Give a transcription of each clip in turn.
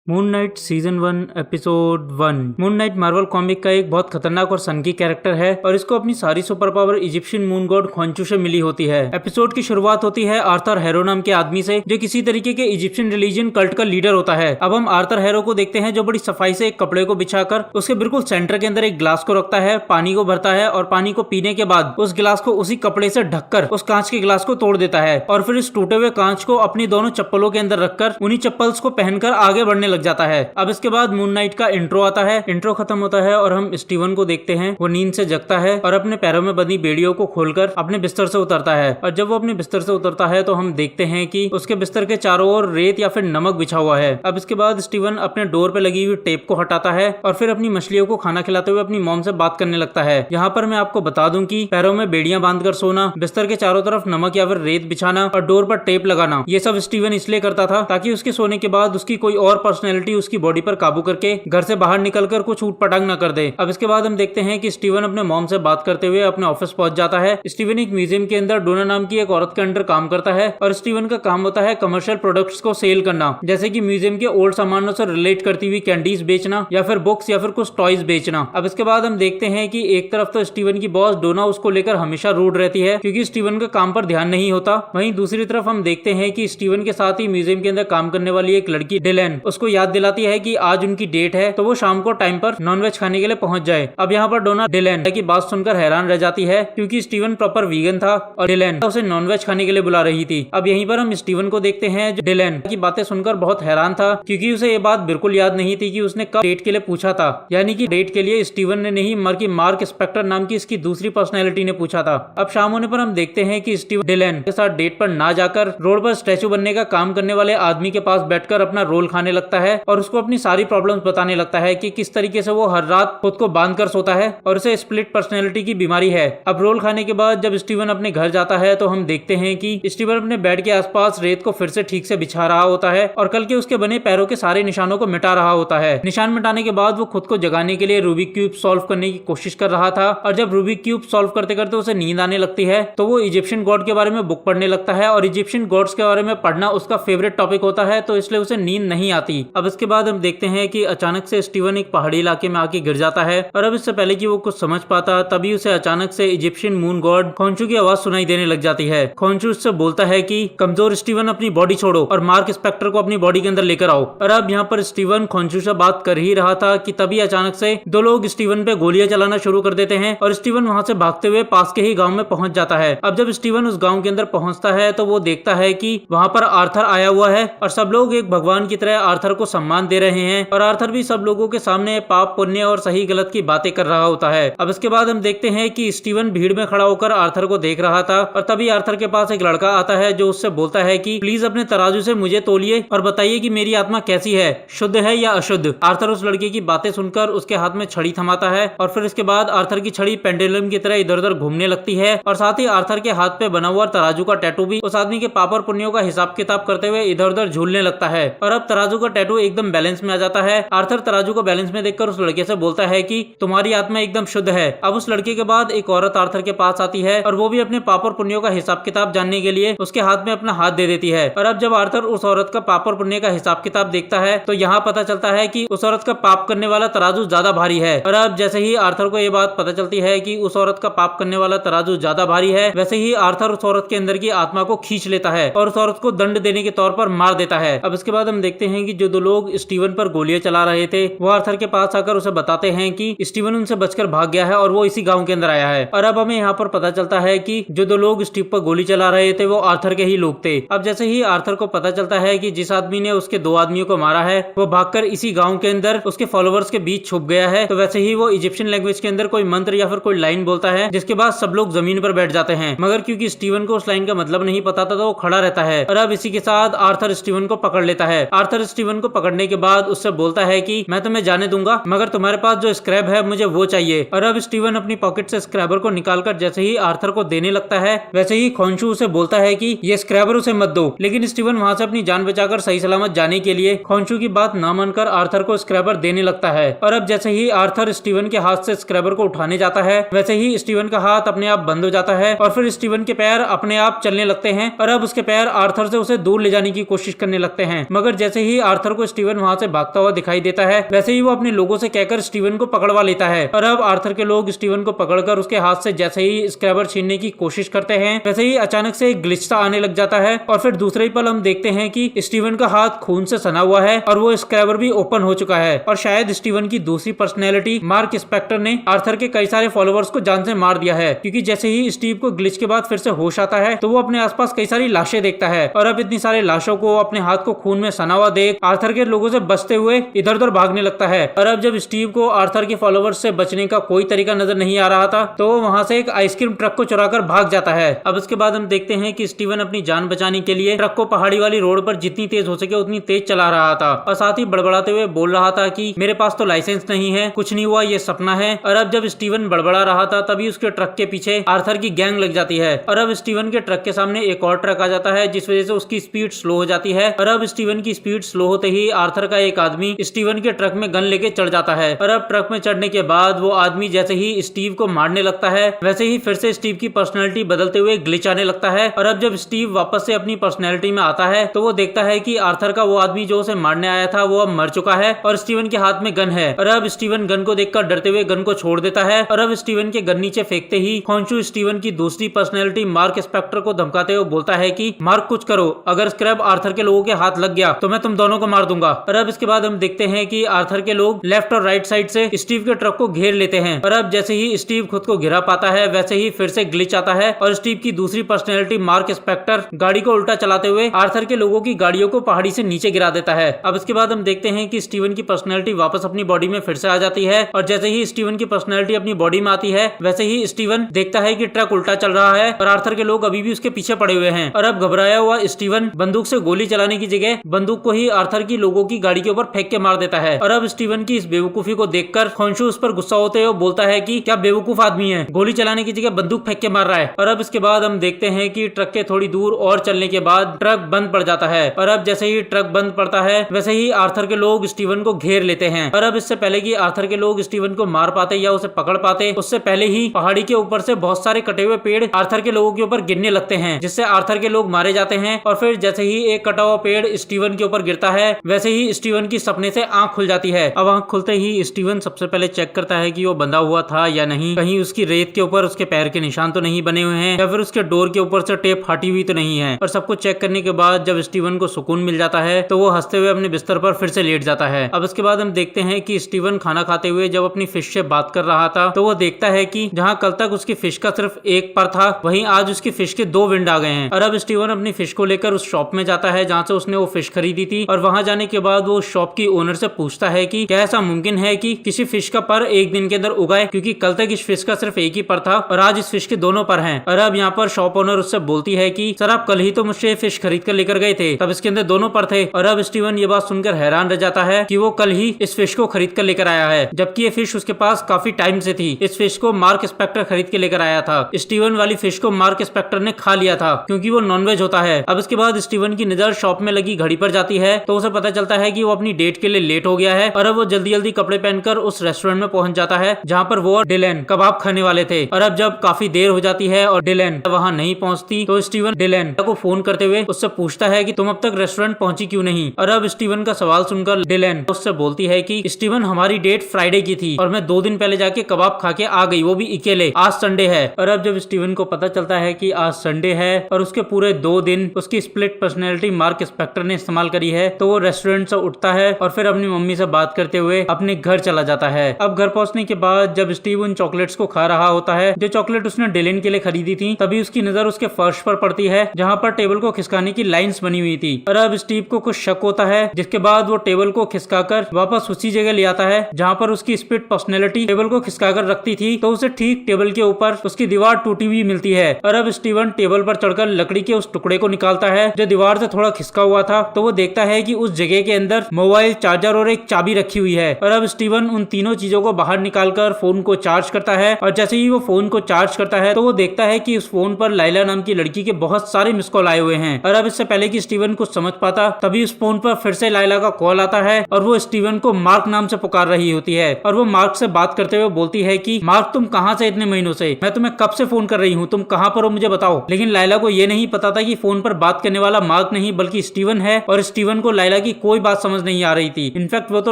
Moon night season 1 episode 1। Moon Knight Marvel comic का एक बहुत खतरनाक और सनकी कैरेक्टर है और इसको अपनी सारी super power Egyptian moon god Khonsu से मिली होती है। एपिसोड की शुरुआत होती है आर्थर हैरो नाम के आदमी से, जो किसी तरीके के इजिप्शियन रिलीजन कल्ट का लीडर होता है। अब हम आर्थर हैरो को देखते हैं जो बड़ी सफाई से एक कपड़े को बिछाकर उसके बिल्कुल सेंटर के अंदर एक ग्लास को रखता है, पानी को भरता है और पानी को पीने के बाद उस गिलास को उसी कपड़े से ढककर उस कांच के गिलास को तोड़ देता है और फिर इस टूटे हुए कांच को अपनी दोनों चप्पलों के अंदर रखकर उन्हीं चप्पल्स को पहनकर आगे बढ़ने लग जाता है। अब इसके बाद मून नाइट का इंट्रो आता है। इंट्रो खत्म होता है और हम स्टीवन को देखते हैं। वो नींद से जगता है और अपने पैरों में बंधी बेड़ियों को खोलकर अपने बिस्तर से उतरता है। और जब वो अपने बिस्तर से उतरता है तो हम देखते हैं कि उसके बिस्तर के चारों ओर रेत या फिर नमक बिछा हुआ है। अब इसके बाद स्टीवन अपने डोर पे लगी हुई टेप को हटाता है और फिर अपनी मछलियों को खाना खिलाते हुए अपनी मॉम से बात करने लगता है। यहाँ पर मैं आपको बता दूं कि पैरों में बेड़ियां बांधकर सोना, बिस्तर के चारों तरफ नमक या फिर रेत बिछाना और डोर पर टेप लगाना, ये सब स्टीवन इसलिए करता था ताकि उसके सोने के बाद उसकी कोई और पर्सनैलिटी उसकी बॉडी पर काबू करके घर से बाहर निकलकर कुछ ऊट पटांग न कर दे। अब इसके बाद हम देखते हैं कि स्टीवन अपने मॉम से बात करते हुए अपने ऑफिस पहुंच जाता है। स्टीवन एक म्यूजियम के अंदर डोना नाम की एक औरत के अंडर काम करता है और स्टीवन का काम होता है कमर्शियल प्रोडक्ट्स को सेल करना, जैसे कि म्यूजियम के ओल्ड सामानों से रिलेट करती हुई कैंडीज बेचना या फिर बुक्स या फिर कुछ टॉयज बेचना। अब इसके बाद हम देखते हैं कि एक तरफ तो स्टीवन की बॉस डोना उसको लेकर हमेशा रूड रहती है क्योंकि स्टीवन का काम पर ध्यान नहीं होता। वहीं दूसरी तरफ हम देखते हैं कि स्टीवन के साथ ही म्यूजियम के अंदर काम करने वाली एक लड़की डिलेन उसको याद दिलाती है कि आज उनकी डेट है तो वो शाम को टाइम पर नॉनवेज खाने के लिए पहुंच जाए। अब यहाँ पर डोना डिलेन की बात सुनकर हैरान रह जाती है क्योंकि स्टीवन प्रॉपर वीगन था और डिलेन उसे नॉनवेज खाने के लिए बुला रही थी। अब यहीं पर हम स्टीवन को देखते हैं जो डिलेन की बातें सुनकर बहुत हैरान था क्योंकि उसे ये बात बिल्कुल याद नहीं थी कि उसने कब डेट के लिए पूछा था, यानी कि डेट के लिए स्टीवन ने नहीं बल्कि मार्क स्पेक्टर नाम की इसकी दूसरी पर्सनैलिटी ने पूछा था। अब शाम होने पर हम देखते हैं कि स्टीवन डिलेन के साथ डेट पर ना जाकर रोड पर स्टैचू बनने का काम करने वाले आदमी के पास बैठकर अपना रोल खाने लगता है और उसको अपनी सारी प्रॉब्लम्स बताने लगता है कि किस तरीके से वो हर रात खुद को बांध कर सोता है और उसे स्प्लिट पर्सनैलिटी की बीमारी है। अब रोल खाने के बाद जब स्टीवन अपने घर जाता है तो हम देखते हैं कि स्टीवन अपने बेड के आसपास रेत को फिर से ठीक से बिछा रहा होता है और कल के उसके बने पैरों के सारे निशानों को मिटा रहा होता है। निशान मिटाने के बाद वो खुद को जगाने के लिए रूबिक क्यूब सॉल्व करने की कोशिश कर रहा था और जब रूबिक क्यूब सॉल्व करते करते उसे नींद आने लगती है तो वो इजिप्शियन गॉड के बारे में बुक पढ़ने लगता है और इजिप्शियन गॉड्स के बारे में पढ़ना उसका फेवरेट टॉपिक होता है, तो इसलिए उसे नींद नहीं आती। अब इसके बाद हम देखते हैं कि अचानक से स्टीवन एक पहाड़ी इलाके में आके गिर जाता है और अब इससे पहले कि वो कुछ समझ पाता तभी उसे अचानक से इजिप्शियन मून गॉड खोंचू की आवाज सुनाई देने लग जाती है। खोंचू उससे बोलता है कि कमजोर स्टीवन अपनी बॉडी छोड़ो और मार्क स्पेक्टर को अपनी बॉडी के अंदर लेकर आओ। और अब यहाँ पर स्टीवन खोंचू से बात कर ही रहा था कि तभी अचानक से दो लोग स्टीवन पे गोलियां चलाना शुरू कर देते हैं और स्टीवन वहां से भागते हुए पास के ही गांव में पहुंच जाता है। अब जब स्टीवन उस गांव के अंदर पहुंचता है तो वो देखता है कि वहां पर आर्थर आया हुआ है और सब लोग एक भगवान की तरह आर्थर को सम्मान दे रहे हैं और आर्थर भी सब लोगों के सामने पाप पुण्य और सही गलत की बातें कर रहा होता है। अब इसके बाद हम देखते हैं कि स्टीवन भीड़ में खड़ा होकर आर्थर को देख रहा था और तभी आर्थर के पास एक लड़का आता है जो उससे बोलता है कि प्लीज अपने तराजू से मुझे तोलिए और बताइए कि मेरी आत्मा कैसी है, शुद्ध है या अशुद्ध। आर्थर उस लड़के की बातें सुनकर उसके हाथ में छड़ी थमाता है और फिर इसके बाद आर्थर की छड़ी पेंडुलम की तरह इधर उधर घूमने लगती है और साथ ही आर्थर के हाथ पे बना हुआ तराजू का टैटू भी उस आदमी के पाप और पुण्यों का हिसाब किताब करते हुए इधर उधर झूलने लगता है और अब तराजू का टैटू एकदम बैलेंस में आ जाता है। आर्थर तराजू को बैलेंस में देखकर उस लड़के से बोलता है कि तुम्हारी आत्मा एकदम शुद्ध है। अब उस लड़के के बाद एक औरत आर्थर के पास आती है और वो भी अपने पाप और पुण्यों का हिसाब किताब जानने के लिए उसके हाथ में अपना हाथ दे देती है। और अब जब आर्थर उस औरत का पाप और पुण्य का हिसाब किताब देखता है तो यहाँ पता चलता है कि उस औरत का पाप करने वाला तराजू ज्यादा भारी है। और अब जैसे ही आर्थर को ये बात पता चलती है कि उस औरत का पाप करने वाला तराजू ज्यादा भारी है, वैसे ही आर्थर उस औरत के अंदर की आत्मा को खींच लेता है और उस औरत को दंड देने के तौर पर मार देता है। अब इसके बाद हम देखते हैं कि जो दो लोग स्टीवन पर गोलियां चला रहे थे वो आर्थर के पास आकर उसे बताते हैं कि स्टीवन उनसे बचकर भाग गया है और वो इसी गांव के अंदर आया है। और अब हमें यहाँ पर पता चलता है कि जो दो लोग स्टीव पर गोली चला रहे थे वो आर्थर के ही लोग थे। अब जैसे ही आर्थर को पता चलता है कि जिस आदमी ने उसके दो आदमियों को मारा है वो भागकर इसी गांव के अंदर उसके फॉलोअर्स के बीच छुप गया है, तो वैसे ही वो इजिप्शियन लैंग्वेज के अंदर कोई मंत्र या फिर कोई लाइन बोलता है जिसके बाद सब लोग जमीन पर बैठ जाते हैं। मगर क्योंकि स्टीवन को उस लाइन का मतलब नहीं पता था तो वो खड़ा रहता है और अब इसी के साथ आर्थर स्टीवन को पकड़ लेता है। आर्थर स्टीवन को पकड़ने के बाद उससे बोलता है कि मैं तुम्हें जाने दूंगा मगर तुम्हारे पास जो स्क्रैब है मुझे वो चाहिए। और अब स्टीवन अपनी पॉकेट से स्क्रैबर को निकालकर जैसे ही आर्थर को देने लगता है वैसे ही खोंचू उसे बोलता है कि ये स्क्रैबर उसे मत दो, लेकिन स्टीवन वहां से अपनी जान बचाकर सही सलामत जाने के लिए खोंचू की बात न मानकर आर्थर को स्क्रैबर देने लगता है। और अब जैसे ही आर्थर स्टीवन के हाथ से स्क्रैबर को उठाने जाता है वैसे ही स्टीवन का हाथ अपने आप बंद हो जाता है और फिर स्टीवन के पैर अपने आप चलने लगते हैं और अब उसके पैर आर्थर से उसे दूर ले जाने की कोशिश करने लगते हैं। मगर जैसे ही आर्थर को स्टीवन वहाँ से भागता हुआ दिखाई देता है। वैसे ही वो अपने लोगों से कहकर स्टीवन को पकड़वा लेता है और अब आर्थर के लोग स्टीवन को पकड़कर उसके हाथ से जैसे ही स्क्रैबर छीनने की कोशिश करते हैं, वैसे ही अचानक से एक ग्लिच सा आने लग जाता है और फिर दूसरे ही पल हम देखते हैं कि स्टीवन का हाथ खून से सना हुआ है और वो स्क्रैबर भी ओपन हो चुका है और शायद स्टीवन की दूसरी पर्सनैलिटी मार्क स्पेक्टर ने आर्थर के कई सारे फॉलोअर्स को जान से मार दिया है, क्योंकि जैसे ही स्टीव को ग्लिच के बाद फिर से होश आता है तो वो अपने आसपास कई सारी लाशें देखता है और अब इतनी सारी लाशों को अपने हाथ को खून में सना हुआ देख आर्थर के लोगों से बचते हुए इधर उधर भागने लगता है। और अब जब स्टीव को आर्थर के फॉलोअर्स से बचने का कोई तरीका नजर नहीं आ रहा था तो वो वहां से एक आइसक्रीम ट्रक को चुराकर भाग जाता है। अब इसके बाद हम देखते हैं कि स्टीवन अपनी जान बचाने के लिए ट्रक को पहाड़ी वाली रोड पर जितनी तेज हो सके उतनी तेज चला रहा था और साथ ही बड़बड़ाते हुए बोल रहा था कि मेरे पास तो लाइसेंस नहीं है, कुछ नहीं हुआ, ये सपना है। और अब जब स्टीवन बड़बड़ा रहा था तभी उसके ट्रक के पीछे आर्थर की गैंग लग जाती है और अब स्टीवन के ट्रक के सामने एक और ट्रक आ जाता है जिस वजह से उसकी स्पीड स्लो हो जाती है और अब स्टीवन की स्पीड स्लो होते ही आर्थर का एक आदमी स्टीवन के ट्रक में गन लेके चढ़ जाता है और अब ट्रक में चढ़ने के बाद वो आदमी जैसे ही स्टीव को मारने लगता है वैसे ही फिर से स्टीव की पर्सनैलिटी बदलते हुए ग्लिच आने लगता है और अब जब स्टीव वापस से अपनी पर्सनैलिटी में आता है तो वो देखता है कि आर्थर का वो आदमी जो उसे मारने आया था वो अब मर चुका है और स्टीवन के हाथ में गन है और अब स्टीवन गन को देखकर डरते हुए गन को छोड़ देता है और अब स्टीवन के गन नीचे फेंकते ही खोंचू स्टीवन की दूसरी पर्सनैलिटी मार्क स्पेक्टर को धमकाते हुए बोलता है कि मार्क कुछ करो, अगर स्क्रैब आर्थर के लोगों के हाथ लग गया तो मैं तुम दोनों को मार दूंगा। और अब इसके बाद हम देखते हैं कि आर्थर के लोग लेफ्ट और राइट साइड से स्टीव के ट्रक को घेर लेते हैं और अब जैसे ही स्टीव खुद को घिरा पाता है वैसे ही फिर से ग्लिच आता है और स्टीव की दूसरी पर्सनैलिटी मार्क स्पेक्टर गाड़ी को उल्टा चलाते हुए आर्थर के लोगों की गाड़ियों को पहाड़ी से नीचे गिरा देता है। अब इसके बाद हम देखते हैं कि स्टीवन की पर्सनैलिटी वापस अपनी बॉडी में फिर से आ जाती है और जैसे ही स्टीवन की पर्सनैलिटी अपनी बॉडी में आती है वैसे ही स्टीवन देखता है कि ट्रक उल्टा चल रहा है और आर्थर के लोग अभी भी उसके पीछे पड़े हुए हैं और अब घबराया हुआ स्टीवन बंदूक से गोली चलाने की जगह बंदूक को ही आर्थर की लोगों की गाड़ी के ऊपर फेंक के मार देता है और अब स्टीवन की इस बेवकूफी को देखकर खोंशू उस पर गुस्सा होते हुए बोलता है कि क्या बेवकूफ आदमी है, गोली चलाने की जगह बंदूक फेंक के मार रहा है। और अब इसके बाद हम देखते हैं कि ट्रक के थोड़ी दूर और चलने के बाद ट्रक बंद पड़ जाता है और अब जैसे ही ट्रक बंद पड़ता है वैसे ही आर्थर के लोग स्टीवन को घेर लेते हैं और अब इससे पहले कि आर्थर के लोग स्टीवन को मार पाते या उसे पकड़ पाते उससे पहले ही पहाड़ी के ऊपर से बहुत सारे कटे हुए पेड़ आर्थर के लोगों के ऊपर गिरने लगते हैं जिससे आर्थर के लोग मारे जाते हैं और फिर जैसे ही एक कटा हुआ पेड़ स्टीवन के ऊपर गिरता है वैसे ही स्टीवन की सपने से आंख खुल जाती है। अब आंख खुलते ही स्टीवन सबसे पहले चेक करता है कि वो बंधा हुआ था या नहीं, कहीं उसकी रेत के ऊपर उसके पैर के निशान तो नहीं बने हुए हैं या फिर उसके डोर के ऊपर से टेप हटी हुई तो नहीं है। और सब कुछ चेक करने के बाद जब स्टीवन को सुकून मिल जाता है तो वो हंसते हुए अपने बिस्तर पर फिर से लेट जाता है। अब इसके बाद हम देखते हैं कि स्टीवन खाना खाते हुए जब अपनी फिश से बात कर रहा था तो वो देखता है कि जहाँ कल तक उसकी फिश का सिर्फ एक पर था वहीं आज उसकी फिश के 2 विंड आ गए हैं। और अब स्टीवन अपनी फिश को लेकर उस शॉप में जाता है जहाँ से उसने वो फिश खरीदी थी और वहां जाने के बाद वो शॉप की ओनर से पूछता है कि क्या ऐसा मुमकिन है कि किसी फिश का पर एक दिन के अंदर उगाए, क्योंकि कल तक इस फिश का सिर्फ एक ही पर था और आज इस फिश के दोनों पर हैं। और अब यहाँ पर शॉप ओनर उससे बोलती है कि सर आप कल ही तो मुझसे फिश खरीद कर लेकर गए थे, तब इसके अंदर दोनों पर थे। और अब स्टीवन ये बात सुनकर हैरान रह जाता है कि वो कल ही इस फिश को खरीद कर लेकर आया है, जबकि ये फिश उसके पास काफी टाइम से थी। इस फिश को मार्क स्पेक्टर खरीद के लेकर आया था। स्टीवन वाली फिश को मार्क स्पेक्टर ने खा लिया था क्योंकि वो नॉनवेज होता है। अब इसके बाद स्टीवन की नजर शॉप में लगी घड़ी पर जाती है तो उसे पता चलता है कि वो अपनी डेट के लिए लेट हो गया है और अब वो जल्दी जल्दी कपड़े पहनकर उस रेस्टोरेंट में पहुंच जाता है जहाँ पर वो और डिलेन कबाब खाने वाले थे। और अब जब काफी देर हो जाती है और डिलेन वहाँ नहीं पहुँचती तो स्टीवन डिलेन को फोन करते हुए उससे पूछता है कि तुम अब तक रेस्टोरेंट पहुंची क्यों नहीं। और अब स्टीवन का सवाल सुनकर डिलेन उससे बोलती है कि स्टीवन हमारी डेट फ्राइडे की थी और मैं 2 दिन पहले जाके कबाब खा के आ गई, वो भी अकेले, आज संडे है। और अब जब स्टीवन को पता चलता है कि आज संडे है और उसके पूरे 2 दिन उसकी स्प्लिट पर्सनैलिटी मार्क स्पेक्टर ने इस्तेमाल करी है तो वो रेस्टोरेंट से उठता है और फिर अपनी मम्मी से बात करते हुए अपने घर चला जाता है। अब घर पहुंचने के बाद जब स्टीव उन चॉकलेट्स को खा रहा होता है जो चॉकलेट उसने डिलेन के लिए खरीदी थी, तभी उसकी नजर उसके फर्श पर पड़ती है जहाँ पर टेबल को खिसकाने की लाइंस बनी हुई थी। और अब स्टीव को कुछ शक होता है जिसके बाद वो टेबल को खिसकाकर वापस उसी जगह ले आता है जहाँ पर उसकी स्प्लिट पर्सनैलिटी टेबल को खिसकाकर रखती थी तो उसे ठीक टेबल के ऊपर उसकी दीवार टूटी हुई मिलती है। और अब स्टीवन टेबल पर चढ़कर लकड़ी के उस टुकड़े को निकालता है जो दीवार से थोड़ा खिसका हुआ था तो वो देखता है कि उस जगह के अंदर मोबाइल, चार्जर और एक चाबी रखी हुई है। और अब स्टीवन उन तीनों चीजों को बाहर निकालकर फोन को चार्ज करता है और जैसे ही वो फोन को चार्ज करता है तो वो देखता है कि उस फोन पर लाइला नाम की लड़की के बहुत सारे मिस कॉल आए हुए हैं। और अब इससे पहले कि स्टीवन कुछ समझ पाता तभी उस फोन पर फिर से लाइला का कॉल आता है और वो स्टीवन को मार्क नाम से पुकार रही होती है और वो मार्क से बात करते हुए बोलती है कि मार्क तुम कहाँ से इतने महीनों से, मैं तुम्हें कब से फोन कर रही हूँ, तुम कहाँ पर हो मुझे बताओ। लेकिन लाइला को ये नहीं पता था कि फोन पर बात करने वाला मार्क नहीं बल्कि स्टीवन है और स्टीवन को लाइला की कोई बात समझ नहीं आ रही थी। इनफैक्ट वो तो